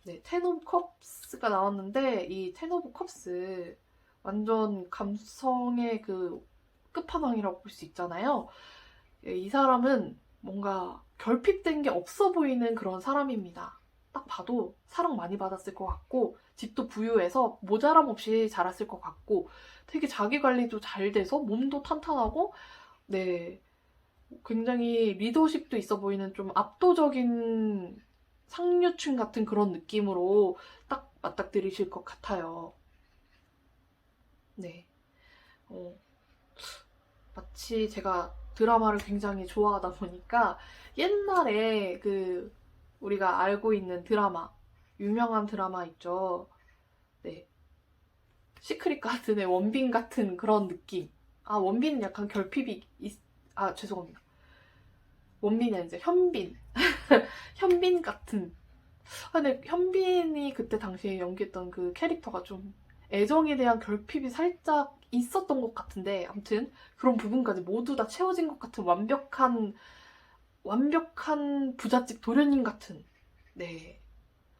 네, 텐 오브 컵스가 나왔는데 이 텐 오브 컵스 완전 감성의 그 끝판왕이라고 볼 수 있잖아요. 이 사람은 뭔가 결핍된 게 없어 보이는 그런 사람입니다. 딱 봐도 사랑 많이 받았을 것 같고 집도 부유해서 모자람 없이 자랐을 것 같고 되게 자기 관리도 잘 돼서 몸도 탄탄하고, 네, 굉장히 리더십도 있어 보이는 좀 압도적인 상류층 같은 그런 느낌으로 딱 맞닥뜨리실 것 같아요. 네. 마치 제가 드라마를 굉장히 좋아하다 보니까 옛날에 그 우리가 알고 있는 드라마, 유명한 드라마 있죠. 네. 시크릿 가든의 원빈 같은 그런 느낌. 아, 원빈은 약간 결핍이 죄송합니다. 원빈은 이제 현빈. 현빈 같은. 근데 현빈이 그때 당시에 연기했던 그 캐릭터가 좀 애정에 대한 결핍이 살짝 있었던 것 같은데, 아무튼 그런 부분까지 모두 다 채워진 것 같은 완벽한 부잣집 도련님 같은, 네,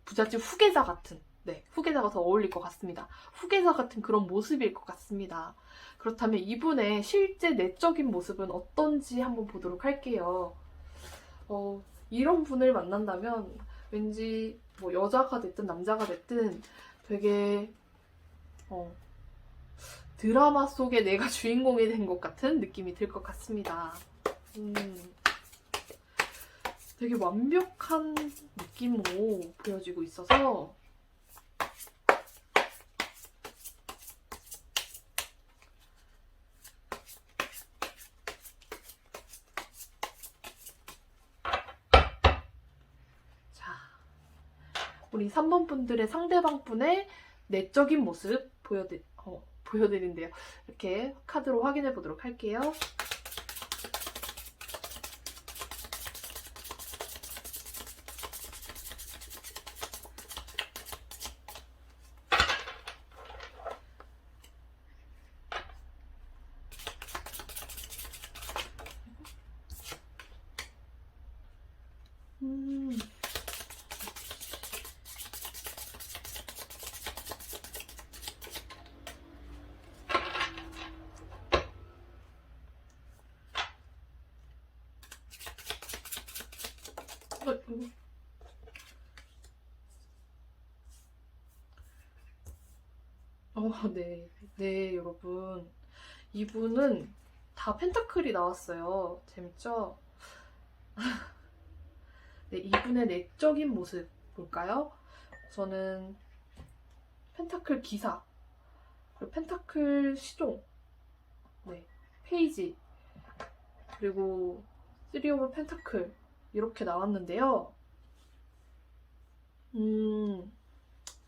부잣집 후계자 같은, 네, 후계자가 더 어울릴 것 같습니다. 후계자 같은 그런 모습일 것 같습니다. 그렇다면 이분의 실제 내적인 모습은 어떤지 한번 보도록 할게요. 이런 분을 만난다면 왠지 뭐 여자가 됐든 남자가 됐든 되게 드라마 속에 내가 주인공이 된 것 같은 느낌이 들 것 같습니다. 되게 완벽한 느낌으로 보여지고 있어서 우리 3번 분들의 상대방 분의 내적인 모습 보여드린대요. 이렇게 카드로 확인해 보도록 할게요. 네. 네, 여러분. 이분은 다 펜타클이 나왔어요. 재밌죠? 네, 이분의 내적인 모습 볼까요? 저는 펜타클 기사, 그리고 펜타클 시종, 네, 페이지, 그리고 3 오브 펜타클 이렇게 나왔는데요.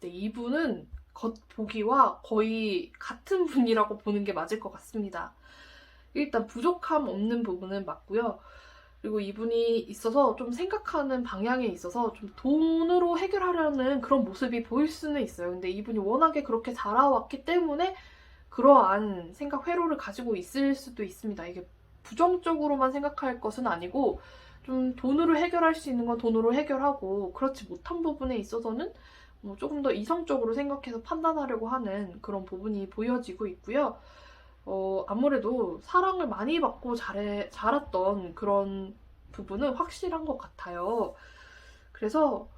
네, 이분은 겉보기와 거의 같은 분이라고 보는 게 맞을 것 같습니다. 일단 부족함 없는 부분은 맞고요. 그리고 이분이 있어서 좀 생각하는 방향에 있어서 좀 돈으로 해결하려는 그런 모습이 보일 수는 있어요. 근데 이분이 워낙에 그렇게 자라왔기 때문에 그러한 생각 회로를 가지고 있을 수도 있습니다. 이게 부정적으로만 생각할 것은 아니고 좀 돈으로 해결할 수 있는 건 돈으로 해결하고 그렇지 못한 부분에 있어서는 뭐 조금 더 이성적으로 생각해서 판단하려고 하는 그런 부분이 보여지고 있고요. 아무래도 사랑을 많이 받고 자랐던 그런 부분은 확실한 것 같아요. 그래서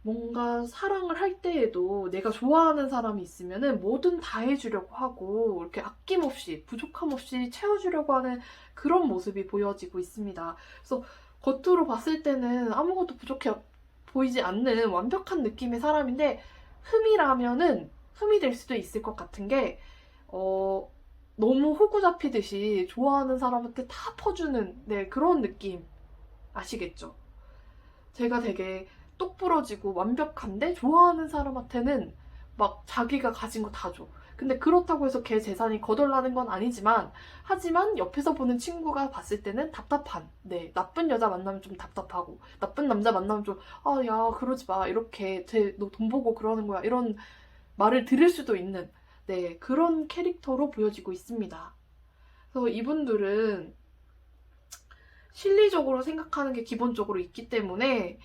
뭔가 사랑을 할 때에도 내가 좋아하는 사람이 있으면은 뭐든 다 해주려고 하고 이렇게 아낌없이 부족함 없이 채워주려고 하는 그런 모습이 보여지고 있습니다. 그래서 겉으로 봤을 때는 아무것도 부족해 보이지 않는 완벽한 느낌의 사람인데 흠이라면은 흠이 될 수도 있을 것 같은 게 너무 호구 잡히듯이 좋아하는 사람한테 다 퍼주는 네, 그런 느낌 아시겠죠? 제가 되게 똑부러지고 완벽한데 좋아하는 사람한테는 막 자기가 가진 거 다 줘. 근데 그렇다고 해서 걔 재산이 거덜나는 건 아니지만 하지만 옆에서 보는 친구가 봤을 때는 답답한 네 나쁜 여자 만나면 좀 답답하고 나쁜 남자 만나면 좀 야 그러지 마 이렇게 너 돈 보고 그러는 거야 이런 말을 들을 수도 있는 네 그런 캐릭터로 보여지고 있습니다. 그래서 이분들은 실리적으로 생각하는 게 기본적으로 있기 때문에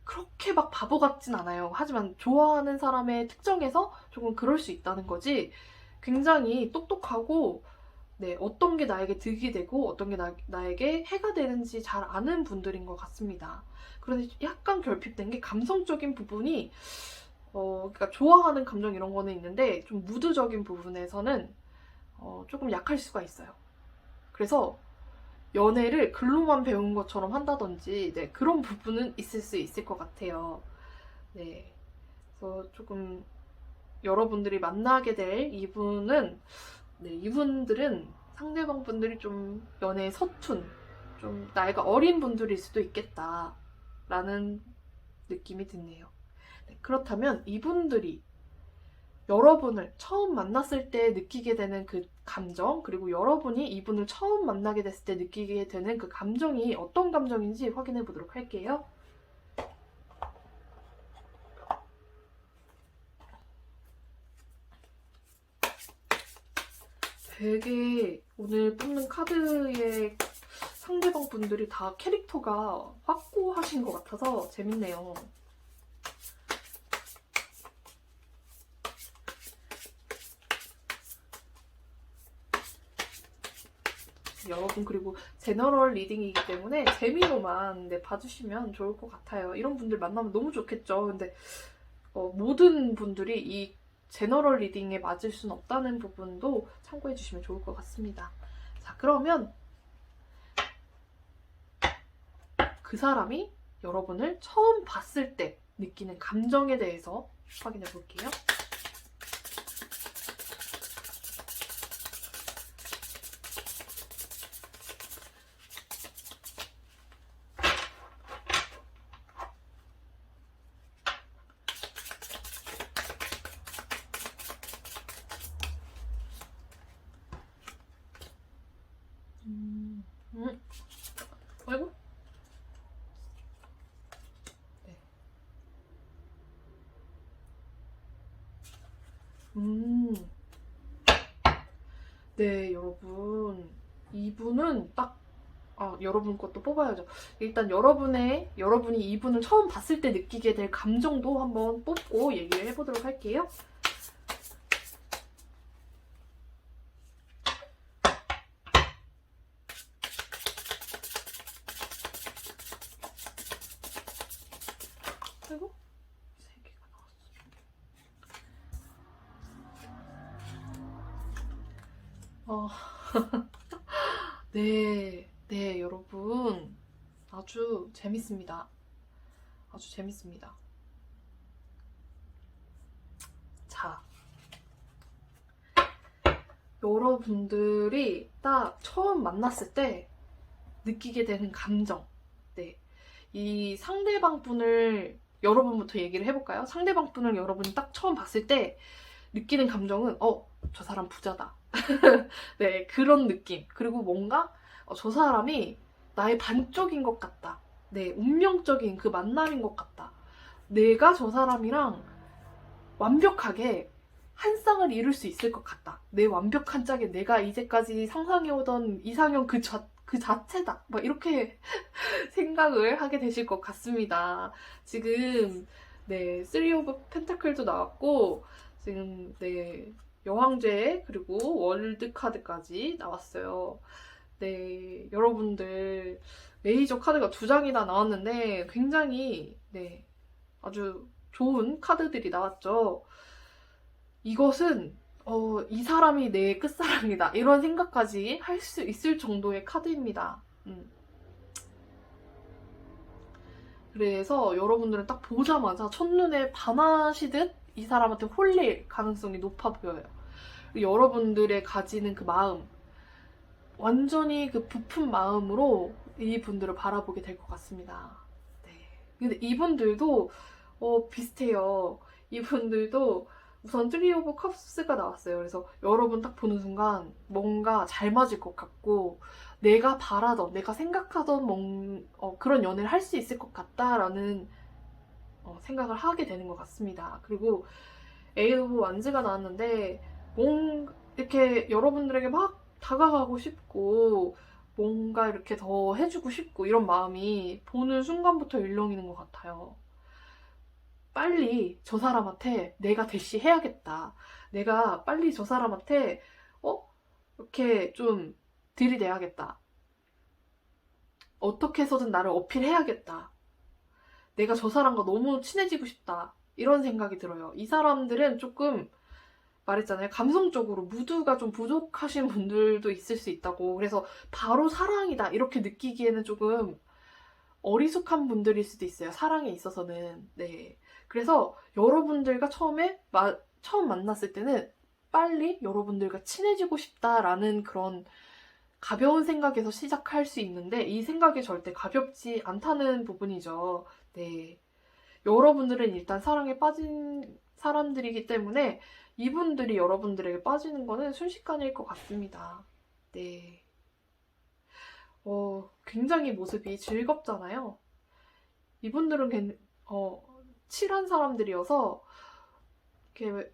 그렇게 막 바보 같진 않아요. 하지만 좋아하는 사람의 특정에서 조금 그럴 수 있다는 거지 굉장히 똑똑하고 네, 어떤 게 나에게 득이 되고 어떤 게 나에게 해가 되는지 잘 아는 분들인 것 같습니다. 그런데 약간 결핍된 게 감성적인 부분이 그러니까 좋아하는 감정 이런 거는 있는데 좀 무드적인 부분에서는 조금 약할 수가 있어요. 그래서 연애를 글로만 배운 것처럼 한다든지 네, 그런 부분은 있을 수 있을 것 같아요. 네, 그래서 조금 여러분들이 만나게 될 이분은 네, 이분들은 상대방 분들이 좀 연애에 서툰 좀 나이가 어린 분들일 수도 있겠다라는 느낌이 드네요. 네, 그렇다면 이분들이 여러분을 처음 만났을 때 느끼게 되는 그 감정, 그리고 여러분이 이분을 처음 만나게 됐을 때 느끼게 되는 그 감정이 어떤 감정인지 확인해 보도록 할게요. 되게 오늘 뽑는 카드의 상대방 분들이 다 캐릭터가 확고하신 것 같아서 재밌네요. 여러분, 그리고 제너럴 리딩이기 때문에 재미로만 봐주시면 좋을 것 같아요. 이런 분들 만나면 너무 좋겠죠. 근데 모든 분들이 이 제너럴 리딩에 맞을 수는 없다는 부분도 참고해 주시면 좋을 것 같습니다. 자, 그러면 그 사람이 여러분을 처음 봤을 때 느끼는 감정에 대해서 확인해 볼게요. 아이고. 네. 네, 여러분. 이분은 딱, 여러분 것도 뽑아야죠. 일단 여러분이 이분을 처음 봤을 때 느끼게 될 감정도 한번 뽑고 얘기를 해보도록 할게요. 그리고 3개가 나왔어. 네, 여러분. 아주 재밌습니다. 아주 재밌습니다. 자, 여러분들이 딱 처음 만났을 때 느끼게 되는 감정. 네. 이 상대방 분을 여러분부터 얘기를 해볼까요? 상대방 분을 여러분이 딱 처음 봤을 때 느끼는 감정은 저 사람 부자다. 네, 그런 느낌. 그리고 뭔가 저 사람이 나의 반쪽인 것 같다. 네, 운명적인 그 만남인 것 같다. 내가 저 사람이랑 완벽하게 한 쌍을 이룰 수 있을 것 같다. 내 완벽한 짝에 내가 이제까지 상상해오던 이상형 그 자체다. 막 이렇게 생각을 하게 되실 것 같습니다. 지금 네, 3 오브 펜타클도 나왔고 지금 네, 여왕제 그리고 월드 카드까지 나왔어요. 네, 여러분들 메이저 카드가 2장이나 나왔는데 굉장히 네, 아주 좋은 카드들이 나왔죠. 이것은 이 사람이 내 끝사랑이다 이런 생각까지 할 수 있을 정도의 카드입니다. 그래서 여러분들은 딱 보자마자 첫눈에 반하시듯 이 사람한테 홀릴 가능성이 높아 보여요. 여러분들의 가지는 그 마음, 완전히 그 부푼 마음으로 이 분들을 바라보게 될 것 같습니다. 네. 근데 이분들도 비슷해요. 이분들도 우선 3 오브 컵스가 나왔어요. 그래서 여러분 딱 보는 순간 뭔가 잘 맞을 것 같고 내가 바라던, 내가 생각하던 그런 연애를 할 수 있을 것 같다라는 생각을 하게 되는 것 같습니다. 그리고 에이드 오브 완즈가 나왔는데 이렇게 여러분들에게 막 다가가고 싶고 뭔가 이렇게 더 해주고 싶고 이런 마음이 보는 순간부터 일렁이는 것 같아요. 빨리 저 사람한테 내가 대시해야겠다. 내가 빨리 저 사람한테 이렇게 좀 들이대야겠다. 어떻게 해서든 나를 어필해야겠다. 내가 저 사람과 너무 친해지고 싶다. 이런 생각이 들어요. 이 사람들은 조금 말했잖아요. 감성적으로 무드가 좀 부족하신 분들도 있을 수 있다고. 그래서 바로 사랑이다 이렇게 느끼기에는 조금 어리숙한 분들일 수도 있어요. 사랑에 있어서는. 네. 그래서 여러분들과 처음 만났을 때는 빨리 여러분들과 친해지고 싶다라는 그런 가벼운 생각에서 시작할 수 있는데 이 생각이 절대 가볍지 않다는 부분이죠. 네. 여러분들은 일단 사랑에 빠진 사람들이기 때문에 이분들이 여러분들에게 빠지는 거는 순식간일 것 같습니다. 네. 굉장히 모습이 즐겁잖아요. 이분들은 칠한 사람들이어서 이렇게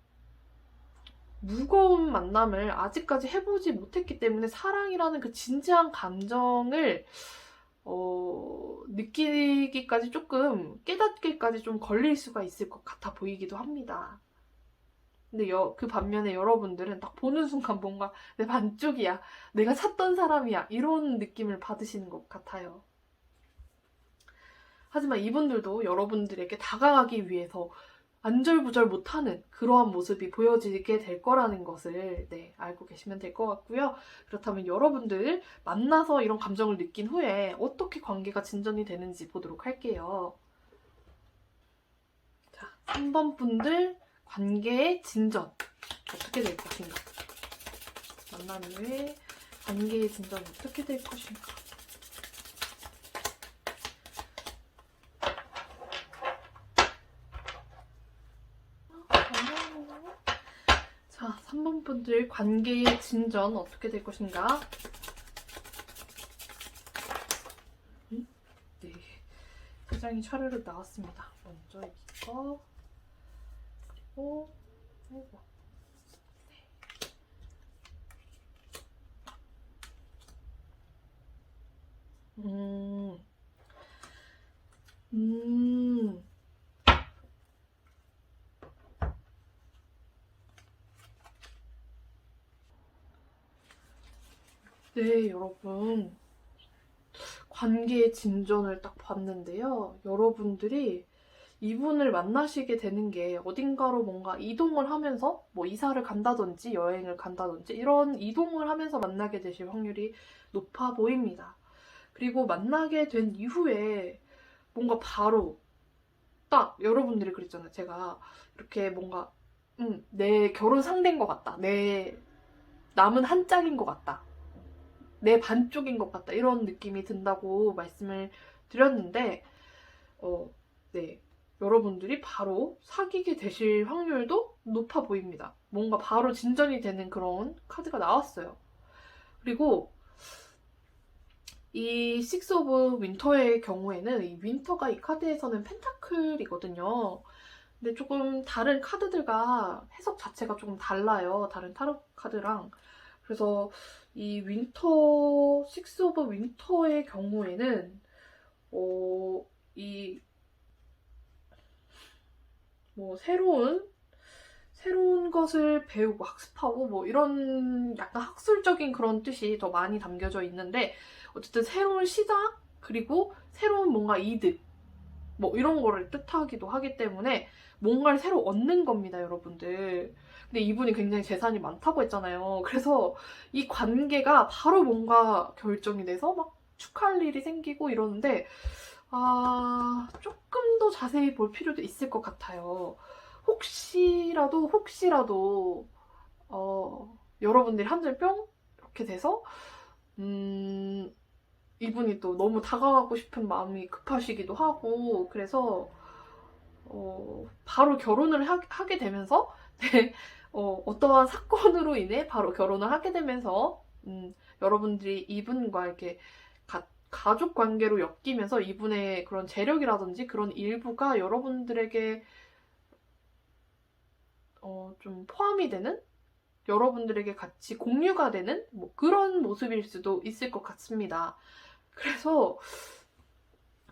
무거운 만남을 아직까지 해보지 못했기 때문에 사랑이라는 그 진지한 감정을 느끼기까지 조금 깨닫기까지 좀 걸릴 수가 있을 것 같아 보이기도 합니다. 근데 그 반면에 여러분들은 딱 보는 순간 뭔가 내 반쪽이야, 내가 찾던 사람이야, 이런 느낌을 받으시는 것 같아요. 하지만 이분들도 여러분들에게 다가가기 위해서 안절부절 못하는 그러한 모습이 보여지게 될 거라는 것을 알고 계시면 될 것 같고요. 그렇다면 여러분들 만나서 이런 감정을 느낀 후에 어떻게 관계가 진전이 되는지 보도록 할게요. 자, 3번 분들 관계의 진전 어떻게 될 것인가? 만난 후에 관계의 진전 어떻게 될 것인가? 자, 3번 분들 관계의 진전 어떻게 될 것인가? 네, 3장이 차례로 나왔습니다. 먼저 이거, 그리고 이거. 네, 여러분. 관계의 진전을 딱 봤는데요. 여러분들이 이분을 만나시게 되는 게 어딘가로 뭔가 이동을 하면서 뭐 이사를 간다든지 여행을 간다든지 이런 이동을 하면서 만나게 되실 확률이 높아 보입니다. 그리고 만나게 된 이후에 뭔가 바로 딱 여러분들이 그랬잖아요. 제가 이렇게 뭔가 내 결혼 상대인 것 같다. 내 남은 한 짝인 것 같다. 내 반쪽인 것 같다. 이런 느낌이 든다고 말씀을 드렸는데 네, 여러분들이 바로 사귀게 되실 확률도 높아 보입니다. 뭔가 바로 진전이 되는 그런 카드가 나왔어요. 그리고 이 식스 오브 윈터의 경우에는 이 윈터가 이 카드에서는 펜타클이거든요. 근데 조금 다른 카드들과 해석 자체가 조금 달라요. 다른 타로 카드랑. 그래서 이 윈터, 식스 오브 윈터의 경우에는 이 뭐 새로운 것을 배우고 학습하고 뭐 이런 약간 학술적인 그런 뜻이 더 많이 담겨져 있는데, 어쨌든 새로운 시작 그리고 새로운 뭔가 이득 뭐 이런 거를 뜻하기도 하기 때문에 뭔가를 새로 얻는 겁니다, 여러분들. 근데 이분이 굉장히 재산이 많다고 했잖아요. 그래서 이 관계가 바로 뭔가 결정이 돼서 막 축하할 일이 생기고 이러는데 조금 더 자세히 볼 필요도 있을 것 같아요. 혹시라도 여러분들이 한 줄 뿅 이렇게 돼서 이분이 또 너무 다가가고 싶은 마음이 급하시기도 하고, 그래서 바로 결혼을 하게 되면서 어떠한 사건으로 인해 바로 결혼을 하게 되면서 여러분들이 이분과 이렇게 가족 관계로 엮이면서 이분의 그런 재력이라든지 그런 일부가 여러분들에게 좀 포함이 되는, 여러분들에게 같이 공유가 되는 뭐 그런 모습일 수도 있을 것 같습니다. 그래서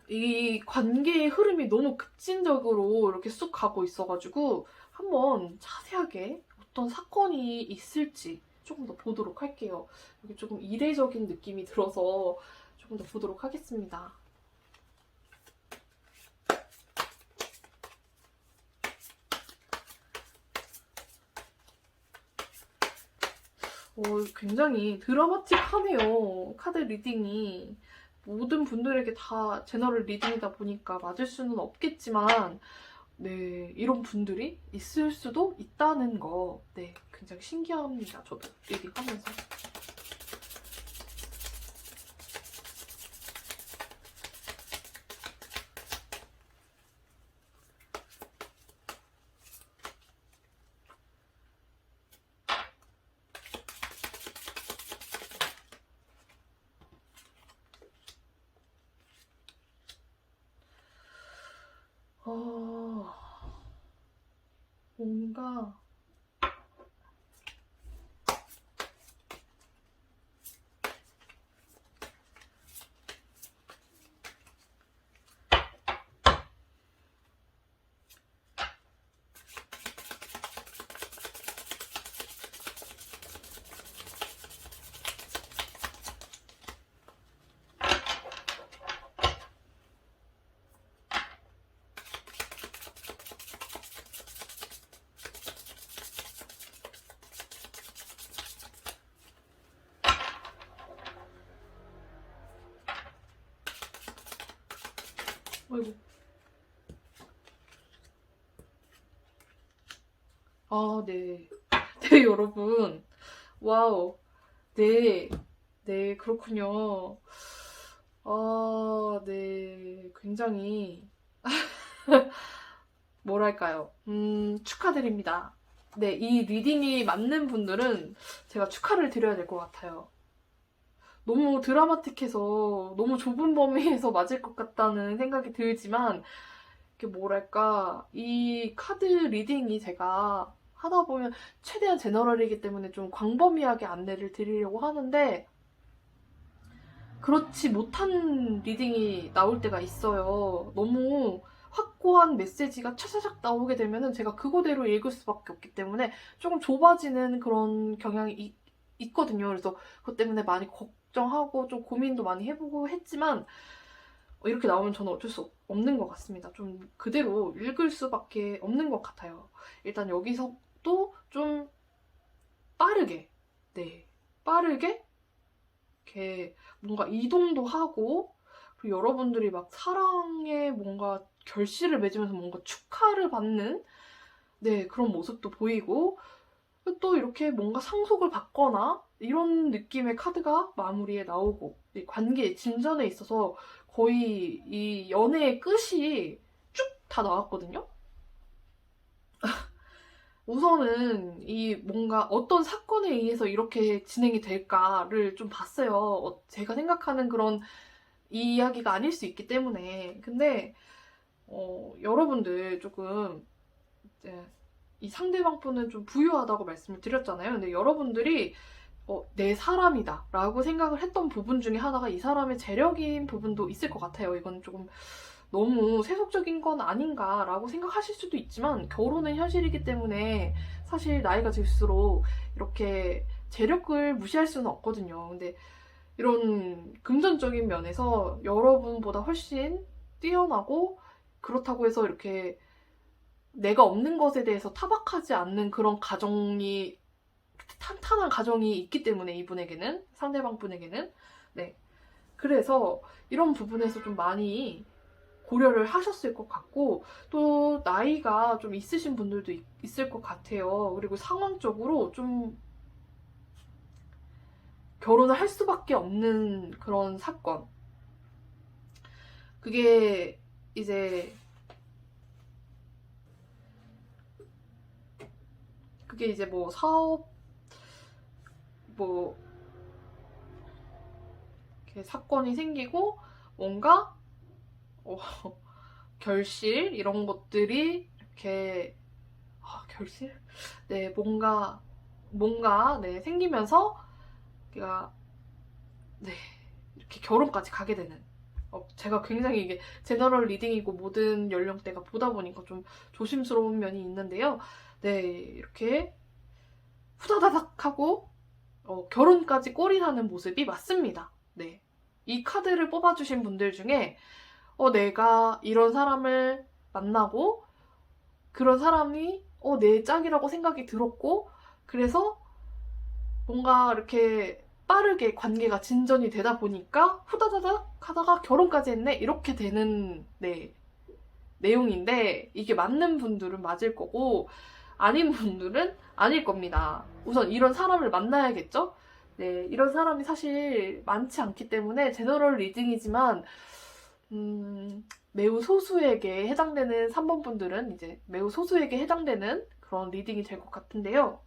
이 관계의 흐름이 너무 급진적으로 이렇게 쑥 가고 있어가지고 한번 자세하게 어떤 사건이 있을지 조금 더 보도록 할게요. 여기 조금 이례적인 느낌이 들어서 조금 더 보도록 하겠습니다. 굉장히 드라마틱하네요. 카드 리딩이. 모든 분들에게 다 제너럴 리딩이다 보니까 맞을 수는 없겠지만, 네, 이런 분들이 있을 수도 있다는 거, 네, 굉장히 신기합니다. 저도 리딩하면서. 어, 뭔가 아이고. 아, 네. 네, 여러분. 와우. 네. 네, 그렇군요. 아, 네. 굉장히, 뭐랄까요. 축하드립니다. 네, 이 리딩이 맞는 분들은 제가 축하를 드려야 될 것 같아요. 너무 드라마틱해서 너무 좁은 범위에서 맞을 것 같다는 생각이 들지만, 이게 뭐랄까, 이 카드 리딩이 제가 하다 보면 최대한 제너럴이기 때문에 좀 광범위하게 안내를 드리려고 하는데, 그렇지 못한 리딩이 나올 때가 있어요. 너무 확고한 메시지가 차차작 나오게 되면은 제가 그거대로 읽을 수밖에 없기 때문에 조금 좁아지는 그런 경향이 있거든요. 그래서 그것 때문에 많이 걱정하고 좀 고민도 많이 해보고 했지만, 이렇게 나오면 저는 어쩔 수 없는 것 같습니다. 좀 그대로 읽을 수밖에 없는 것 같아요. 일단 여기서도 좀 빠르게, 네, 빠르게 이렇게 뭔가 이동도 하고, 그리고 여러분들이 막 사랑에 뭔가 결실을 맺으면서 뭔가 축하를 받는, 네, 그런 모습도 보이고, 또 이렇게 뭔가 상속을 받거나 이런 느낌의 카드가 마무리에 나오고, 이 관계 진전에 있어서 거의 이 연애의 끝이 쭉 다 나왔거든요. 우선은 이 뭔가 어떤 사건에 의해서 이렇게 진행이 될까를 좀 봤어요. 제가 생각하는 그런 이야기가 아닐 수 있기 때문에. 근데 여러분들 조금 이제 이 상대방 분은 좀 부유하다고 말씀을 드렸잖아요. 근데 여러분들이 내 사람이다 라고 생각을 했던 부분 중에 하나가 이 사람의 재력인 부분도 있을 것 같아요. 이건 조금 너무 세속적인 건 아닌가라고 생각하실 수도 있지만, 결혼은 현실이기 때문에 사실 나이가 들수록 이렇게 재력을 무시할 수는 없거든요. 근데 이런 금전적인 면에서 여러분보다 훨씬 뛰어나고, 그렇다고 해서 이렇게 내가 없는 것에 대해서 타박하지 않는 그런 가정이, 탄탄한 가정이 있기 때문에 이분에게는, 상대방 분에게는, 네. 그래서 이런 부분에서 좀 많이 고려를 하셨을 것 같고, 또 나이가 좀 있으신 분들도 있을 것 같아요. 그리고 상황적으로 좀 결혼을 할 수밖에 없는 그런 사건. 그게 이제 뭐 사업, 뭐 이렇게 사건이 생기고 뭔가 어, 결실 이런 것들이 이렇게, 결실? 네, 뭔가 네, 생기면서 제가, 네, 이렇게 결혼까지 가게 되는. 제가 굉장히 이게 제너럴 리딩이고 모든 연령대가 보다 보니까 좀 조심스러운 면이 있는데요. 네, 이렇게 후다다닥 하고 결혼까지 꼴이 나는 모습이 맞습니다. 네. 이 카드를 뽑아주신 분들 중에 내가 이런 사람을 만나고 그런 사람이 내 짝이라고 생각이 들었고, 그래서 뭔가 이렇게 빠르게 관계가 진전이 되다 보니까 후다다닥 하다가 결혼까지 했네? 이렇게 되는, 네, 내용인데, 이게 맞는 분들은 맞을 거고 아닌 분들은 아닐 겁니다. 우선 이런 사람을 만나야겠죠? 네, 이런 사람이 사실 많지 않기 때문에 제너럴 리딩이지만 매우 소수에게 해당되는 3번 분들은 이제 매우 소수에게 해당되는 그런 리딩이 될 것 같은데요.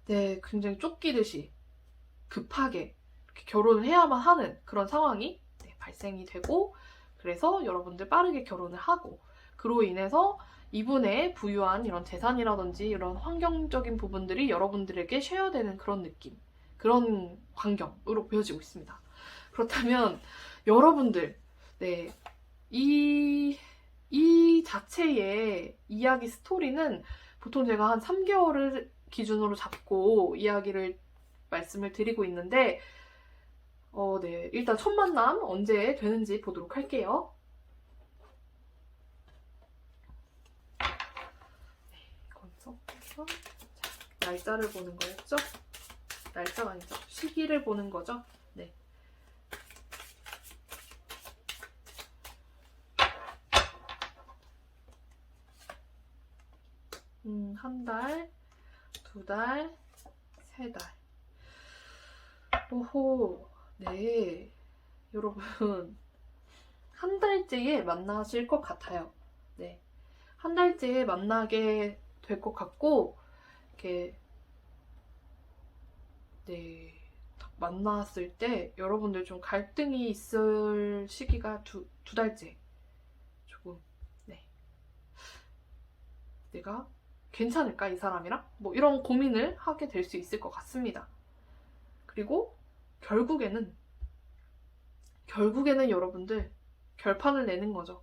네, 굉장히 쫓기듯이 급하게 이렇게 결혼을 해야만 하는 그런 상황이, 네, 발생이 되고, 그래서 여러분들 빠르게 결혼을 하고 그로 인해서 이분의 부유한 이런 재산이라든지 이런 환경적인 부분들이 여러분들에게 쉐어되는 그런 느낌, 그런 광경으로 보여지고 있습니다. 그렇다면 여러분들, 네, 이 자체의 이야기 스토리는 보통 제가 한 3개월을 기준으로 잡고 이야기를 말씀을 드리고 있는데 네, 일단 첫 만남 언제 되는지 보도록 할게요. 날짜를 보는 거였죠? 날짜가 아니죠. 시기를 보는 거죠. 네. 한 달, 2달, 3달. 오호, 네. 여러분, 한 달째에 만나실 것 같아요. 네. 한 달째에 만나게 될 것 같고, 이렇게, 네. 딱 만났을 때 여러분들 좀 갈등이 있을 시기가 두 달째. 조금, 네. 내가 괜찮을까, 이 사람이랑? 뭐 이런 고민을 하게 될 수 있을 것 같습니다. 그리고 결국에는 여러분들 결판을 내는 거죠.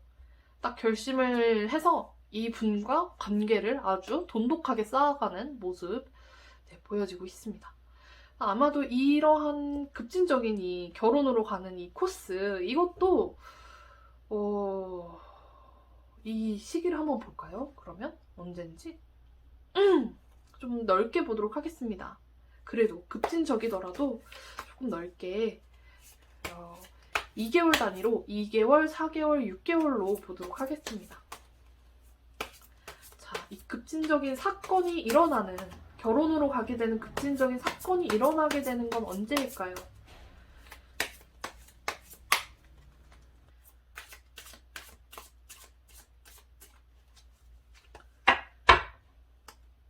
딱 결심을 해서 이 분과 관계를 아주 돈독하게 쌓아가는 모습 보여지고 있습니다. 아마도 이러한 급진적인 이 결혼으로 가는 이 코스, 이것도 이 시기를 한번 볼까요? 그러면 언젠지 좀 넓게 보도록 하겠습니다. 그래도 급진적이더라도 조금 넓게 2개월 단위로 2개월, 4개월, 6개월로 보도록 하겠습니다. 자, 이 급진적인 사건이 일어나는, 결혼으로 가게 되는 급진적인 사건이 일어나게 되는 건 언제일까요?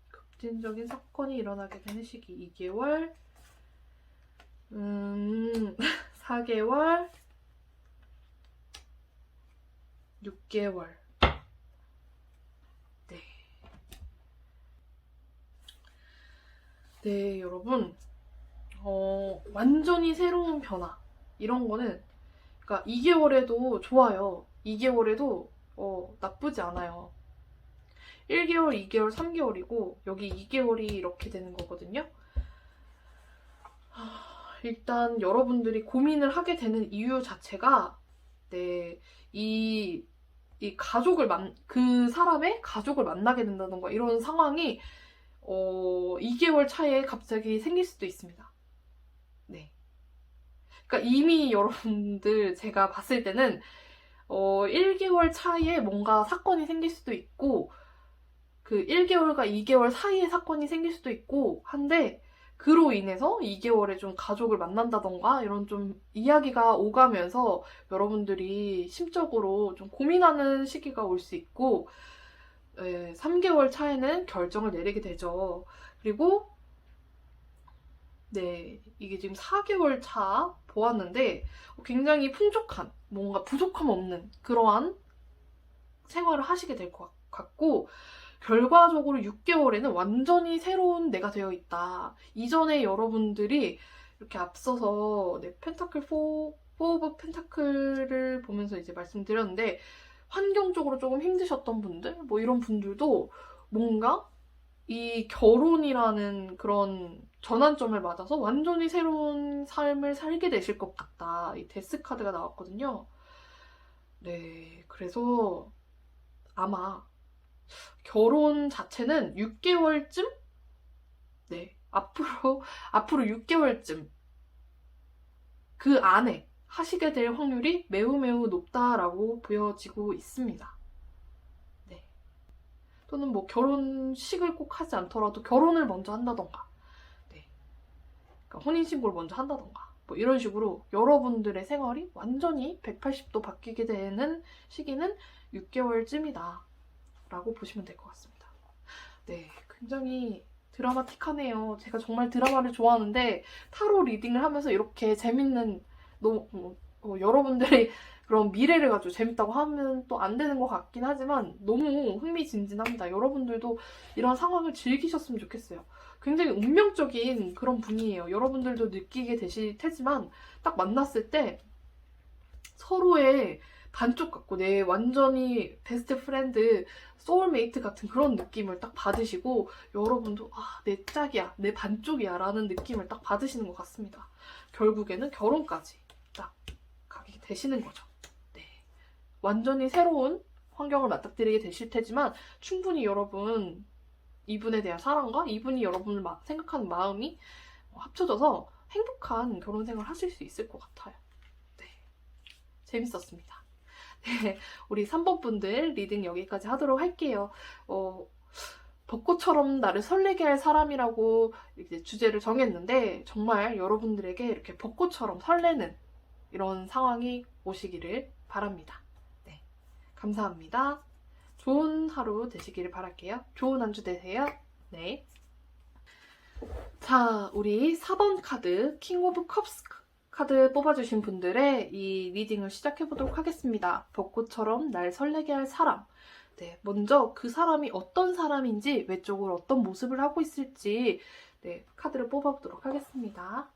급진적인 사건이 일어나게 되는 시기 2개월, 4개월, 6개월. 네. 네, 여러분. 완전히 새로운 변화. 이런 거는, 그러니까 2개월에도 좋아요. 2개월에도 나쁘지 않아요. 1개월, 2개월, 3개월이고, 여기 2개월이 이렇게 되는 거거든요. 일단 여러분들이 고민을 하게 되는 이유 자체가, 네, 이 가족을 그 사람의 가족을 만나게 된다던가 이런 상황이 2개월 차에 갑자기 생길 수도 있습니다. 네. 그러니까 이미 여러분들 제가 봤을 때는 1개월 차에 뭔가 사건이 생길 수도 있고 그 1개월과 2개월 사이에 사건이 생길 수도 있고 한데 그로 인해서 2개월에 좀 가족을 만난다던가 이런 좀 이야기가 오가면서 여러분들이 심적으로 좀 고민하는 시기가 올 수 있고 3개월 차에는 결정을 내리게 되죠. 그리고 네, 이게 지금 4개월 차 보았는데 굉장히 풍족한, 뭔가 부족함 없는 그러한 생활을 하시게 될 것 같고 결과적으로 6개월에는 완전히 새로운 내가 되어 있다. 이전에 여러분들이 이렇게 앞서서 펜타클 4 오브 펜타클을 보면서 이제 말씀드렸는데 환경적으로 조금 힘드셨던 분들, 뭐 이런 분들도 뭔가 이 결혼이라는 그런 전환점을 맞아서 완전히 새로운 삶을 살게 되실 것 같다. 이 데스 카드가 나왔거든요. 네, 그래서 아마 결혼 자체는 6개월쯤? 네, 앞으로 6개월쯤 그 안에 하시게 될 확률이 매우 매우 높다라고 보여지고 있습니다. 네. 또는 뭐 결혼식을 꼭 하지 않더라도 결혼을 먼저 한다던가, 네. 그러니까 혼인신고를 먼저 한다던가, 뭐 이런 식으로 여러분들의 생활이 완전히 180도 바뀌게 되는 시기는 6개월쯤이다. 라고 보시면 될 것 같습니다. 네, 굉장히 드라마틱하네요. 제가 정말 드라마를 좋아하는데 타로 리딩을 하면서 이렇게 재밌는 여러분들이 그런 미래를 가지고 재밌다고 하면 또 안 되는 것 같긴 하지만 너무 흥미진진합니다. 여러분들도 이런 상황을 즐기셨으면 좋겠어요. 굉장히 운명적인 그런 분이에요. 여러분들도 느끼게 되실 테지만 딱 만났을 때 서로의 반쪽 같고 내 완전히 베스트 프렌드, 소울메이트 같은 그런 느낌을 딱 받으시고 여러분도 아, 내 짝이야, 내 반쪽이야 라는 느낌을 딱 받으시는 것 같습니다. 결국에는 결혼까지 딱 가게 되시는 거죠. 네. 완전히 새로운 환경을 맞닥뜨리게 되실 테지만 충분히 여러분 이분에 대한 사랑과 이분이 여러분을 생각하는 마음이 합쳐져서 행복한 결혼 생활을 하실 수 있을 것 같아요. 네. 재밌었습니다. 네, 우리 3번 분들 리딩 여기까지 하도록 할게요. 벚꽃처럼 나를 설레게 할 사람이라고 이제 주제를 정했는데 정말 여러분들에게 이렇게 벚꽃처럼 설레는 이런 상황이 오시기를 바랍니다. 네, 감사합니다. 좋은 하루 되시기를 바랄게요. 좋은 한 주 되세요. 네. 자, 우리 4번 카드 킹 오브 컵스 카드 뽑아주신 분들의 이 리딩을 시작해보도록 하겠습니다. 벚꽃처럼 날 설레게 할 사람. 네, 먼저 그 사람이 어떤 사람인지, 외적으로 어떤 모습을 하고 있을지 네, 카드를 뽑아보도록 하겠습니다.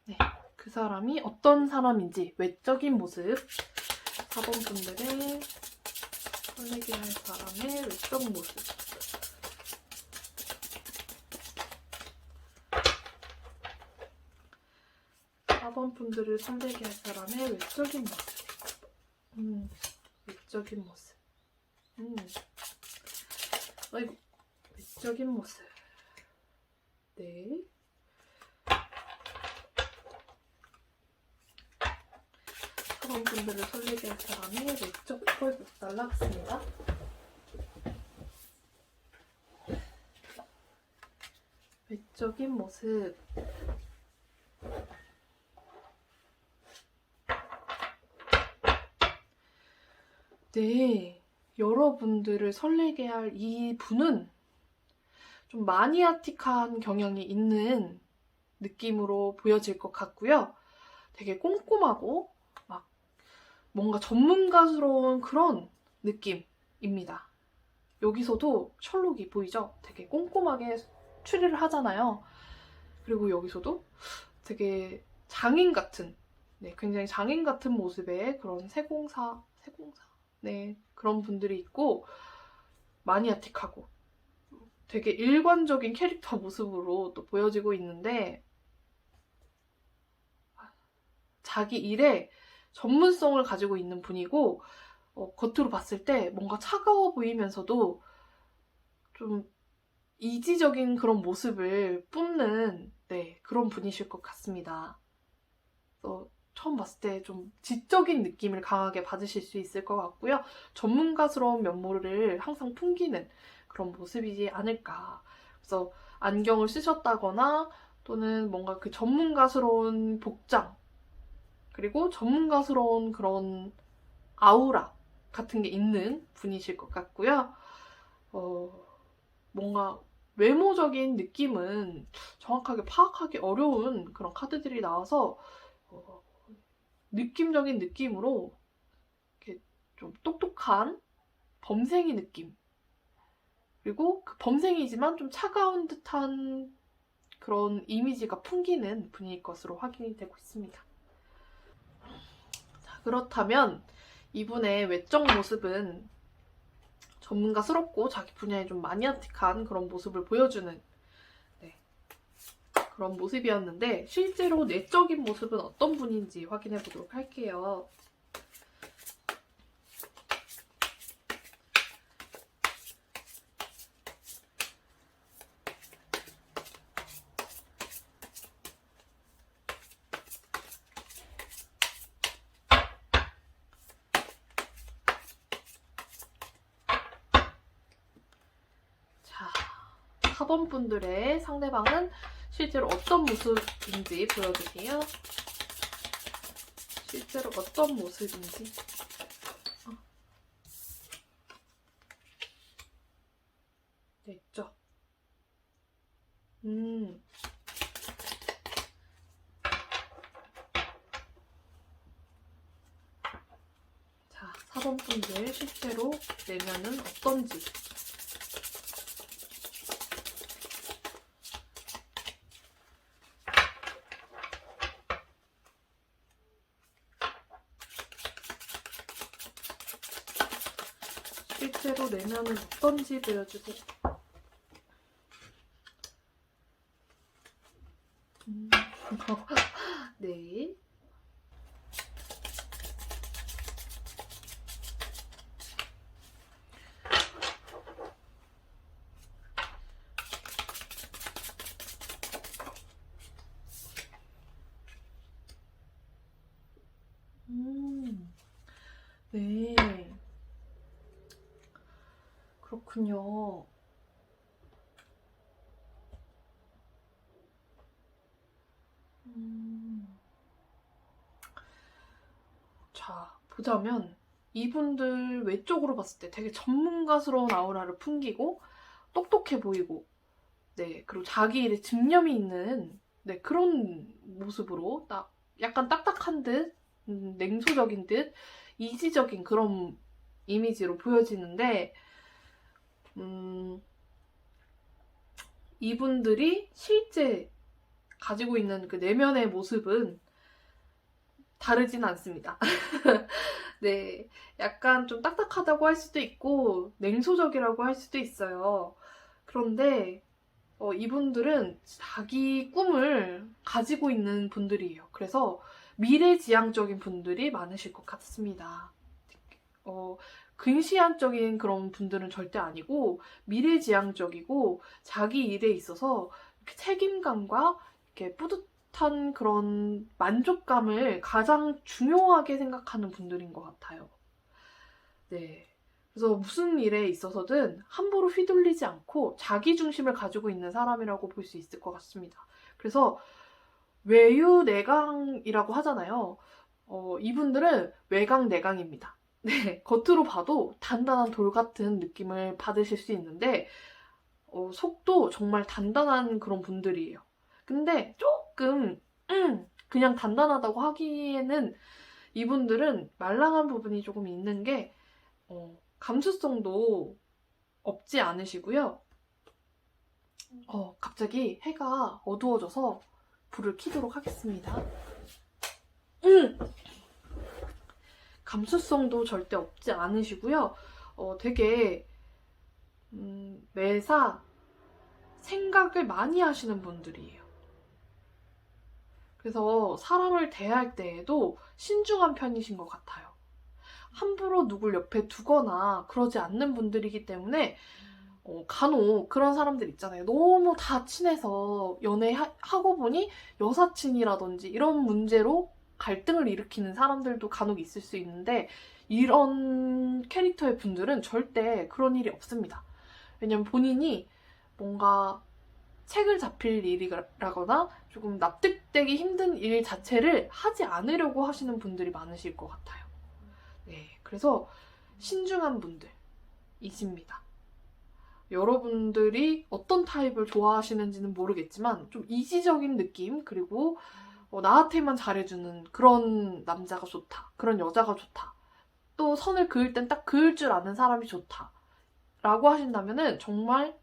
네, 그 사람이 어떤 사람인지, 외적인 모습. 4번 분들의 설레게 할 사람의 외적 모습. 4번 분들을 설레게 할 사람의 외적인 모습. 외적인 모습. 아이고, 외적인 모습. 네. 4번 분들을 설레게 할 사람의 외적 펄 날라갔습니다. 외적인 모습. 네, 여러분들을 설레게 할 이 분은 좀 마니아틱한 경향이 있는 느낌으로 보여질 것 같고요. 되게 꼼꼼하고 막 뭔가 전문가스러운 그런 느낌입니다. 여기서도 셜록이 보이죠? 되게 꼼꼼하게 추리를 하잖아요. 그리고 여기서도 되게 장인 같은, 네, 굉장히 장인 같은 모습의 그런 세공사, 네, 그런 분들이 있고 마니아틱하고 되게 일관적인 캐릭터 모습으로 또 보여지고 있는데 자기 일에 전문성을 가지고 있는 분이고 겉으로 봤을 때 뭔가 차가워 보이면서도 좀 이지적인 그런 모습을 뿜는 네, 그런 분이실 것 같습니다. 처음 봤을 때 좀 지적인 느낌을 강하게 받으실 수 있을 것 같고요. 전문가스러운 면모를 항상 풍기는 그런 모습이지 않을까. 그래서 안경을 쓰셨다거나 또는 뭔가 그 전문가스러운 복장 그리고 전문가스러운 그런 아우라 같은 게 있는 분이실 것 같고요. 뭔가 외모적인 느낌은 정확하게 파악하기 어려운 그런 카드들이 나와서 느낌적인 느낌으로 이렇게 좀 똑똑한 범생이 느낌 그리고 그 범생이지만 좀 차가운 듯한 그런 이미지가 풍기는 분일 것으로 확인이 되고 있습니다. 자, 그렇다면 이분의 외적 모습은 전문가스럽고 자기 분야에 좀 마니아틱한 그런 모습을 보여주는 네, 그런 모습이었는데 실제로 내적인 모습은 어떤 분인지 확인해 보도록 할게요. 자, 4번 분들의 상대방은 실제로 어떤 모습인지 보여주세요. 실제로 어떤 모습인지. 됐죠? 자, 사범분들 실제로 내면은 어떤지. 실제로 내면은 어떤지 보여주세요. 네. 네. 그렇군요. 자, 보자면 이분들 외적으로 봤을 때 되게 전문가스러운 아우라를 풍기고 똑똑해 보이고, 네, 그리고 자기 일에 집념이 있는, 네, 그런 모습으로 약간 딱딱한 듯, 냉소적인 듯, 이지적인 그런 이미지로 보여지는데, 이분들이 실제 가지고 있는 그 내면의 모습은 다르진 않습니다. 네, 약간 좀 딱딱하다고 할 수도 있고 냉소적이라고 할 수도 있어요. 그런데 이분들은 자기 꿈을 가지고 있는 분들이에요. 그래서 미래지향적인 분들이 많으실 것 같습니다. 근시안적인 그런 분들은 절대 아니고 미래지향적이고 자기 일에 있어서 이렇게 책임감과 이렇게 뿌듯한 그런 만족감을 가장 중요하게 생각하는 분들인 것 같아요. 네. 그래서 무슨 일에 있어서든 함부로 휘둘리지 않고 자기 중심을 가지고 있는 사람이라고 볼 수 있을 것 같습니다. 그래서 외유내강이라고 하잖아요. 이분들은 외강내강입니다. 네, 겉으로 봐도 단단한 돌 같은 느낌을 받으실 수 있는데 속도 정말 단단한 그런 분들이에요. 근데 조금 그냥 단단하다고 하기에는 이분들은 말랑한 부분이 조금 있는 게 감수성도 없지 않으시고요. 갑자기 해가 어두워져서 불을 켜도록 하겠습니다. 감수성도 절대 없지 않으시고요. 되게 매사 생각을 많이 하시는 분들이에요. 그래서 사람을 대할 때에도 신중한 편이신 것 같아요. 함부로 누굴 옆에 두거나 그러지 않는 분들이기 때문에 간혹 그런 사람들 있잖아요. 너무 다 친해서 연애하고 보니 여사친이라든지 이런 문제로 갈등을 일으키는 사람들도 간혹 있을 수 있는데 이런 캐릭터의 분들은 절대 그런 일이 없습니다. 왜냐면 본인이 뭔가 책을 잡힐 일이라거나 조금 납득되기 힘든 일 자체를 하지 않으려고 하시는 분들이 많으실 것 같아요. 네, 그래서 신중한 분들이십니다. 여러분들이 어떤 타입을 좋아하시는지는 모르겠지만 좀 이지적인 느낌, 그리고 나한테만 잘해주는 그런 남자가 좋다, 그런 여자가 좋다, 또 선을 그을 땐 딱 그을 줄 아는 사람이 좋다 라고 하신다면은 정말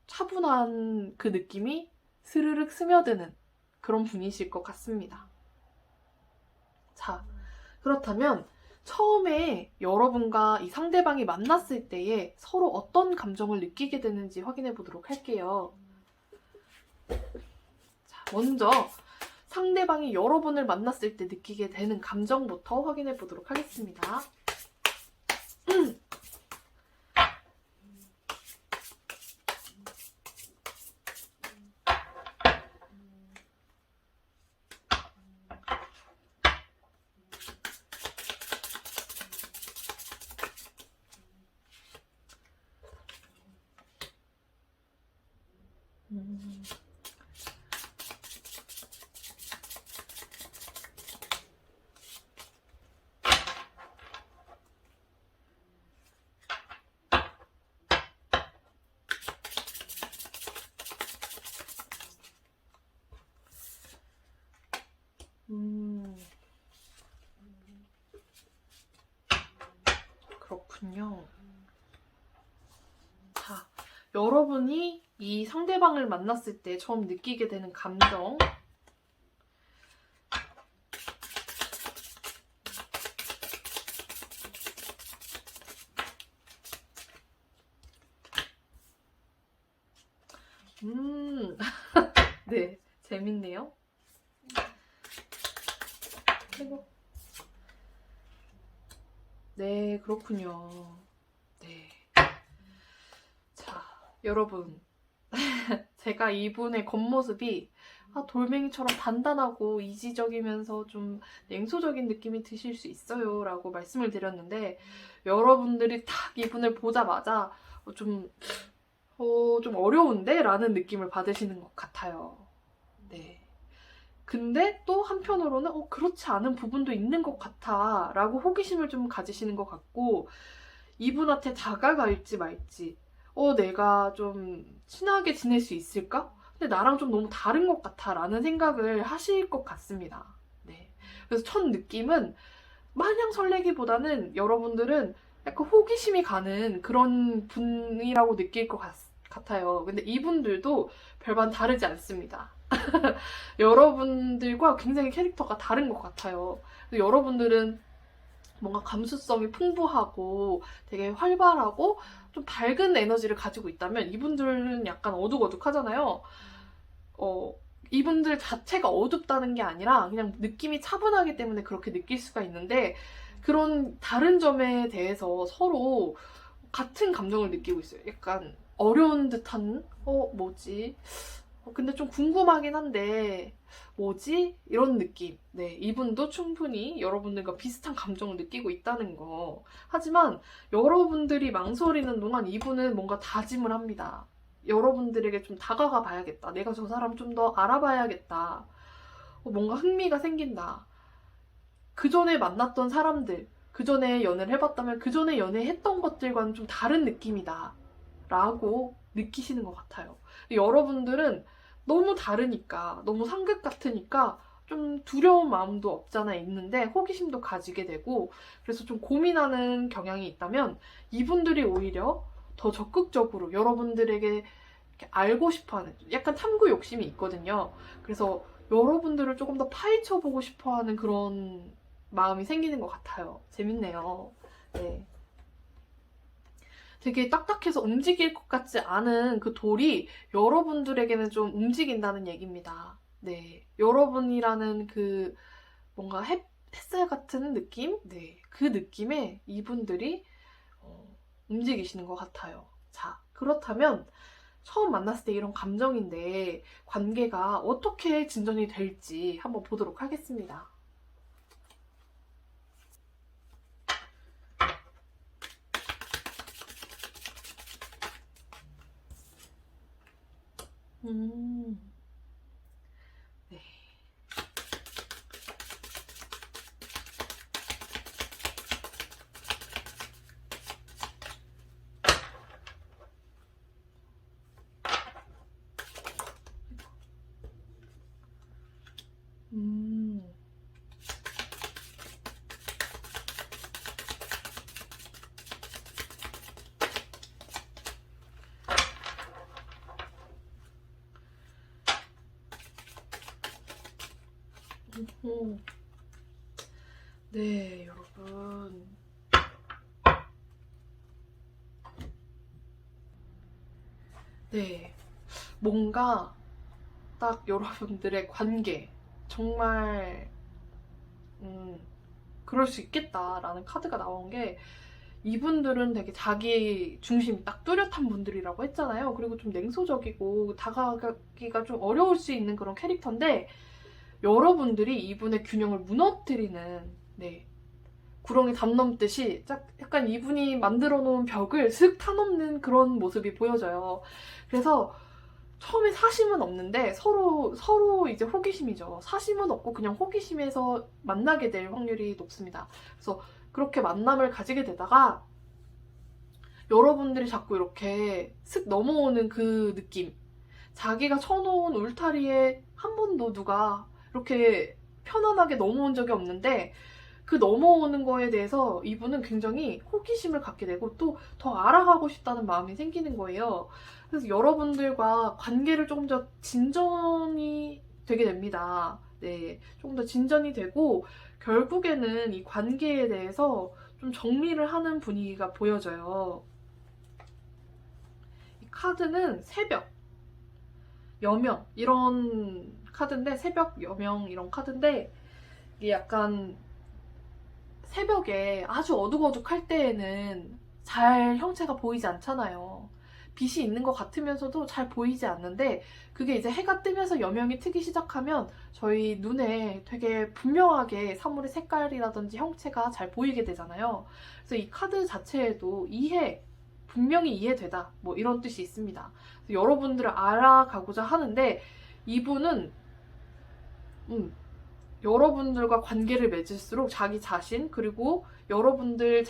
차분한 그 느낌이 스르륵 스며드는 그런 분이실 것 같습니다. 자, 그렇다면 처음에 여러분과 이 상대방이 만났을 때에 서로 어떤 감정을 느끼게 되는지 확인해 보도록 할게요. 자, 먼저 상대방이 여러분을 만났을 때 느끼게 되는 감정부터 확인해 보도록 하겠습니다. 음, 그렇군요. 자, 여러분이 이 상대방을 만났을 때 처음 느끼게 되는 감정. 네, 재밌네요. 그리고 네, 그렇군요. 네. 자, 여러분. 제가 이분의 겉모습이 돌멩이처럼 단단하고 이지적이면서 좀 냉소적인 느낌이 드실 수 있어요 라고 말씀을 드렸는데, 여러분들이 딱 이분을 보자마자 좀 어려운데? 라는 느낌을 받으시는 것 같아요. 네. 근데 또 한편으로는 그렇지 않은 부분도 있는 것 같아 라고 호기심을 좀 가지시는 것 같고, 이분한테 다가갈지 말지, 내가 좀 친하게 지낼 수 있을까? 근데 나랑 좀 너무 다른 것 같아 라는 생각을 하실 것 같습니다. 네. 그래서 첫 느낌은 마냥 설레기보다는 여러분들은 약간 호기심이 가는 그런 분이라고 느낄 것 같아요. 근데 이분들도 별반 다르지 않습니다. 여러분들과 굉장히 캐릭터가 다른 것 같아요. 여러분들은 뭔가 감수성이 풍부하고 되게 활발하고 좀 밝은 에너지를 가지고 있다면, 이분들은 약간 어둑어둑하잖아요. 이분들 자체가 어둡다는 게 아니라 그냥 느낌이 차분하기 때문에 그렇게 느낄 수가 있는데, 그런 다른 점에 대해서 서로 같은 감정을 느끼고 있어요. 약간 어려운 듯한 뭐지? 근데 좀 궁금하긴 한데 뭐지? 이런 느낌. 네, 이분도 충분히 여러분들과 비슷한 감정을 느끼고 있다는 거. 하지만 여러분들이 망설이는 동안 이분은 뭔가 다짐을 합니다. 여러분들에게 좀 다가가 봐야겠다. 내가 저 사람 좀 더 알아봐야겠다. 뭔가 흥미가 생긴다. 그 전에 만났던 사람들, 그 전에 연애를 해봤다면 그 전에 연애했던 것들과는 좀 다른 느낌이다 라고 느끼시는 것 같아요. 여러분들은 너무 다르니까, 너무 상극 같으니까 좀 두려운 마음도 없잖아 있는데 호기심도 가지게 되고, 그래서 좀 고민하는 경향이 있다면 이분들이 오히려 더 적극적으로 여러분들에게 이렇게 알고 싶어하는, 약간 탐구 욕심이 있거든요. 그래서 여러분들을 조금 더 파헤쳐보고 싶어하는 그런 마음이 생기는 것 같아요. 재밌네요. 네. 되게 딱딱해서 움직일 것 같지 않은 그 돌이 여러분들에게는 좀 움직인다는 얘기입니다. 네. 여러분이라는 그 뭔가 햇살 같은 느낌? 네. 그 느낌에 이분들이 움직이시는 것 같아요. 자, 그렇다면 처음 만났을 때 이런 감정인데 관계가 어떻게 진전이 될지 한번 보도록 하겠습니다. 네. 네, 여러분. 네. 뭔가 딱 여러분들의 관계, 정말 그럴 수 있겠다라는 카드가 나온 게, 이분들은 되게 자기 중심이 딱 뚜렷한 분들이라고 했잖아요. 그리고 좀 냉소적이고 다가가기가 좀 어려울 수 있는 그런 캐릭터인데, 여러분들이 이분의 균형을 무너뜨리는, 네, 구렁이 담 넘듯이 약간 이분이 만들어 놓은 벽을 슥 타넘는 그런 모습이 보여져요. 그래서 처음에 사심은 없는데 서로 이제 호기심이죠. 사심은 없고 그냥 호기심에서 만나게 될 확률이 높습니다. 그래서 그렇게 만남을 가지게 되다가 여러분들이 자꾸 이렇게 슥 넘어오는 그 느낌, 자기가 쳐놓은 울타리에 한 번도 누가 이렇게 편안하게 넘어온 적이 없는데 그 넘어오는 거에 대해서 이분은 굉장히 호기심을 갖게 되고 또 더 알아가고 싶다는 마음이 생기는 거예요. 그래서 여러분들과 관계를 조금 더 진전이 되게 됩니다. 네, 조금 더 진전이 되고 결국에는 이 관계에 대해서 좀 정리를 하는 분위기가 보여져요. 이 카드는 새벽, 여명 이런 카드인데, 새벽, 여명 이런 카드인데, 이게 약간 새벽에 아주 어둑어둑할 때에는 잘 형체가 보이지 않잖아요. 빛이 있는 것 같으면서도 잘 보이지 않는데, 그게 이제 해가 뜨면서 여명이 트기 시작하면 저희 눈에 되게 분명하게 사물의 색깔이라든지 형체가 잘 보이게 되잖아요. 그래서 이 카드 자체에도 분명히 이해되다, 뭐 이런 뜻이 있습니다. 여러분들을 알아가고자 하는데, 이분은 여러분들과 관계를 맺을수록 자기 자신, 그리고 여러분들에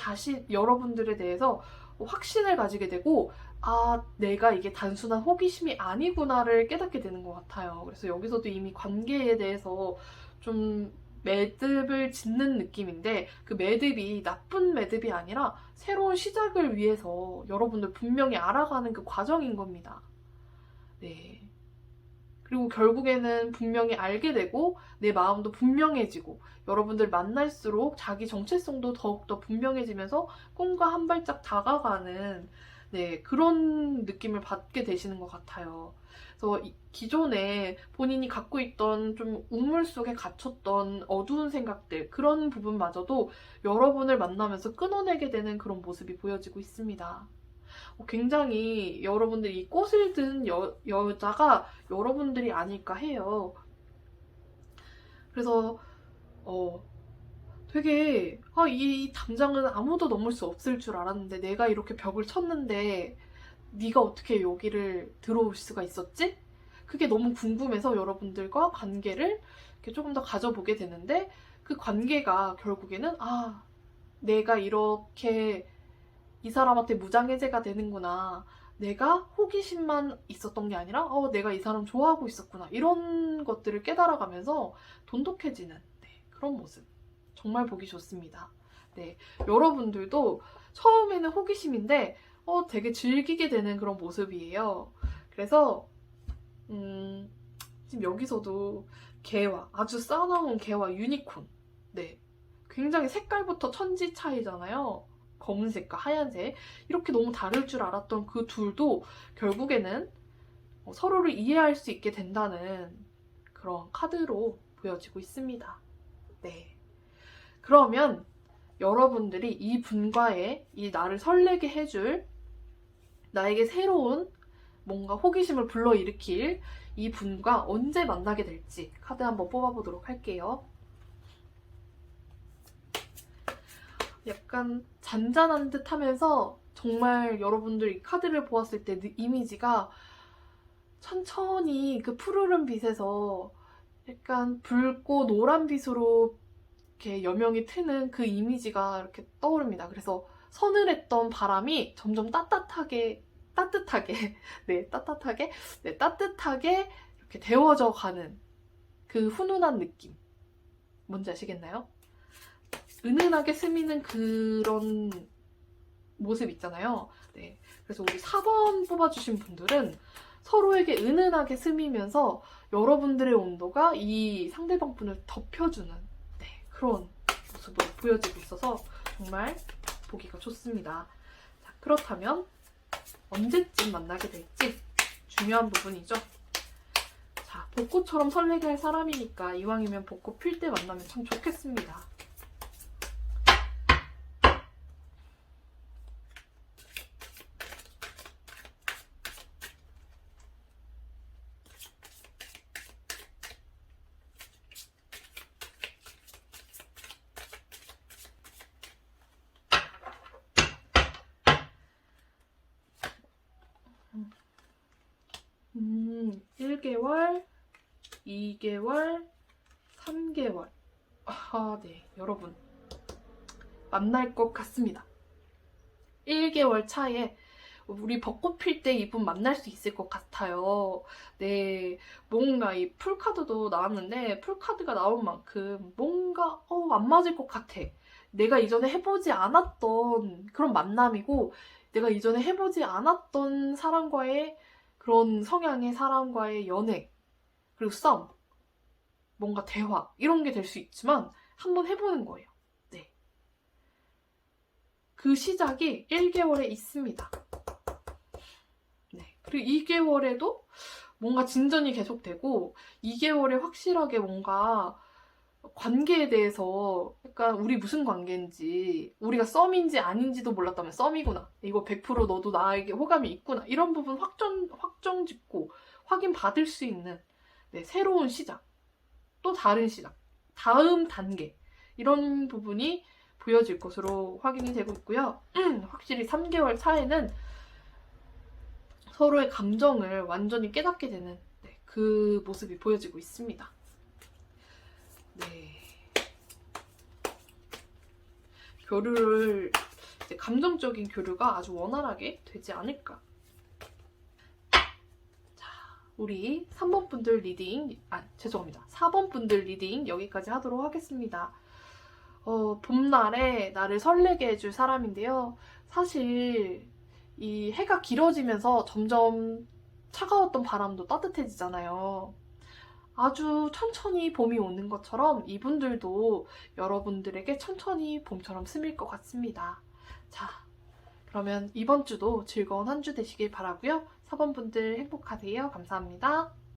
대해서 확신을 가지게 되고, 아, 내가 이게 단순한 호기심이 아니구나를 깨닫게 되는 것 같아요. 그래서 여기서도 이미 관계에 대해서 좀 매듭을 짓는 느낌인데, 그 매듭이 나쁜 매듭이 아니라 새로운 시작을 위해서 여러분들 분명히 알아가는 그 과정인 겁니다. 네. 그리고 결국에는 분명히 알게 되고 내 마음도 분명해지고, 여러분들 만날수록 자기 정체성도 더욱더 분명해지면서 꿈과 한 발짝 다가가는, 네, 그런 느낌을 받게 되시는 것 같아요. 그래서 기존에 본인이 갖고 있던 좀 우물 속에 gat혔던 어두운 생각들, 그런 부분마저도 여러분을 만나면서 끊어내게 되는 그런 모습이 보여지고 있습니다. 굉장히 여러분들이 이 꽃을 든 여자가 여러분들이 아닐까 해요. 그래서 되게 이 담장은 아무도 넘을 수 없을 줄 알았는데 내가 이렇게 벽을 쳤는데 네가 어떻게 여기를 들어올 수가 있었지? 그게 너무 궁금해서 여러분들과 관계를 이렇게 조금 더 가져보게 되는데, 그 관계가 결국에는 내가 이렇게 이 사람한테 무장해제가 되는구나, 내가 호기심만 있었던 게 아니라 내가 이 사람 좋아하고 있었구나, 이런 것들을 깨달아가면서 돈독해지는, 네, 그런 모습 정말 보기 좋습니다. 네, 여러분들도 처음에는 호기심인데 되게 즐기게 되는 그런 모습이에요. 그래서 지금 여기서도 개화, 아주 싸나운 개화 유니콘, 네, 굉장히 색깔부터 천지 차이잖아요. 검은색과 하얀색, 이렇게 너무 다를 줄 알았던 그 둘도 결국에는 서로를 이해할 수 있게 된다는 그런 카드로 보여지고 있습니다. 네. 그러면 여러분들이 이 분과의 이 나를 설레게 해줄, 나에게 새로운 뭔가 호기심을 불러일으킬 이 분과 언제 만나게 될지 카드 한번 뽑아보도록 할게요. 약간 잔잔한 듯 하면서 정말 여러분들 이 카드를 보았을 때 이미지가 천천히 그 푸르른 빛에서 약간 붉고 노란 빛으로 이렇게 여명이 트는 그 이미지가 이렇게 떠오릅니다. 그래서 서늘했던 바람이 점점 따뜻하게 이렇게 데워져 가는 그 훈훈한 느낌, 뭔지 아시겠나요? 은은하게 스미는 그런 모습 있잖아요. 네, 그래서 우리 4번 뽑아주신 분들은 서로에게 은은하게 스미면서 여러분들의 온도가 이 상대방 분을 덮여주는, 네, 그런 모습으로 보여지고 있어서 정말 보기가 좋습니다. 자, 그렇다면 언제쯤 만나게 될지 중요한 부분이죠. 자, 벚꽃처럼 설레게 할 사람이니까 이왕이면 벚꽃 필 때 만나면 참 좋겠습니다. 음. 1개월, 2개월, 3개월. 네, 여러분. 만날 것 같습니다. 1개월 차에 우리 벚꽃 필 때 이분 만날 수 있을 것 같아요. 네, 뭔가 이 풀카드도 나왔는데 풀카드가 나온 만큼 뭔가 안 맞을 것 같아. 내가 이전에 해보지 않았던 그런 만남이고 내가 이전에 해보지 않았던 사람과의 그런 성향의 사람과의 연애 그리고 싸움 뭔가 대화 이런 게 될 수 있지만 한번 해보는 거예요. 네. 그 시작이 1개월에 있습니다. 네. 그리고 2개월에도 뭔가 진전이 계속되고 2개월에 확실하게 뭔가 관계에 대해서 약간 우리 무슨 관계인지 우리가 썸인지 아닌지도 몰랐다면 썸이구나. 이거 100% 너도 나에게 호감이 있구나. 이런 부분 확정 짓고 확인 받을 수 있는 네, 새로운 시작. 또 다른 시작. 다음 단계. 이런 부분이 보여질 것으로 확인이 되고 있고요. 확실히 3개월 차에는 서로의 감정을 완전히 깨닫게 되는 네, 그 모습이 보여지고 있습니다. 네. 교류를 이제 감정적인 교류가 아주 원활하게 되지 않을까. 자, 우리 3번 분들 리딩, 죄송합니다. 4번 분들 리딩 여기까지 하도록 하겠습니다. 봄날에 나를 설레게 해줄 사람인데요. 사실 이 해가 길어지면서 점점 차가웠던 바람도 따뜻해지잖아요. 아주 천천히 봄이 오는 것처럼 이분들도 여러분들에게 천천히 봄처럼 스밀 것 같습니다. 자, 그러면 이번 주도 즐거운 한 주 되시길 바라고요. 4번 분들 행복하세요. 감사합니다.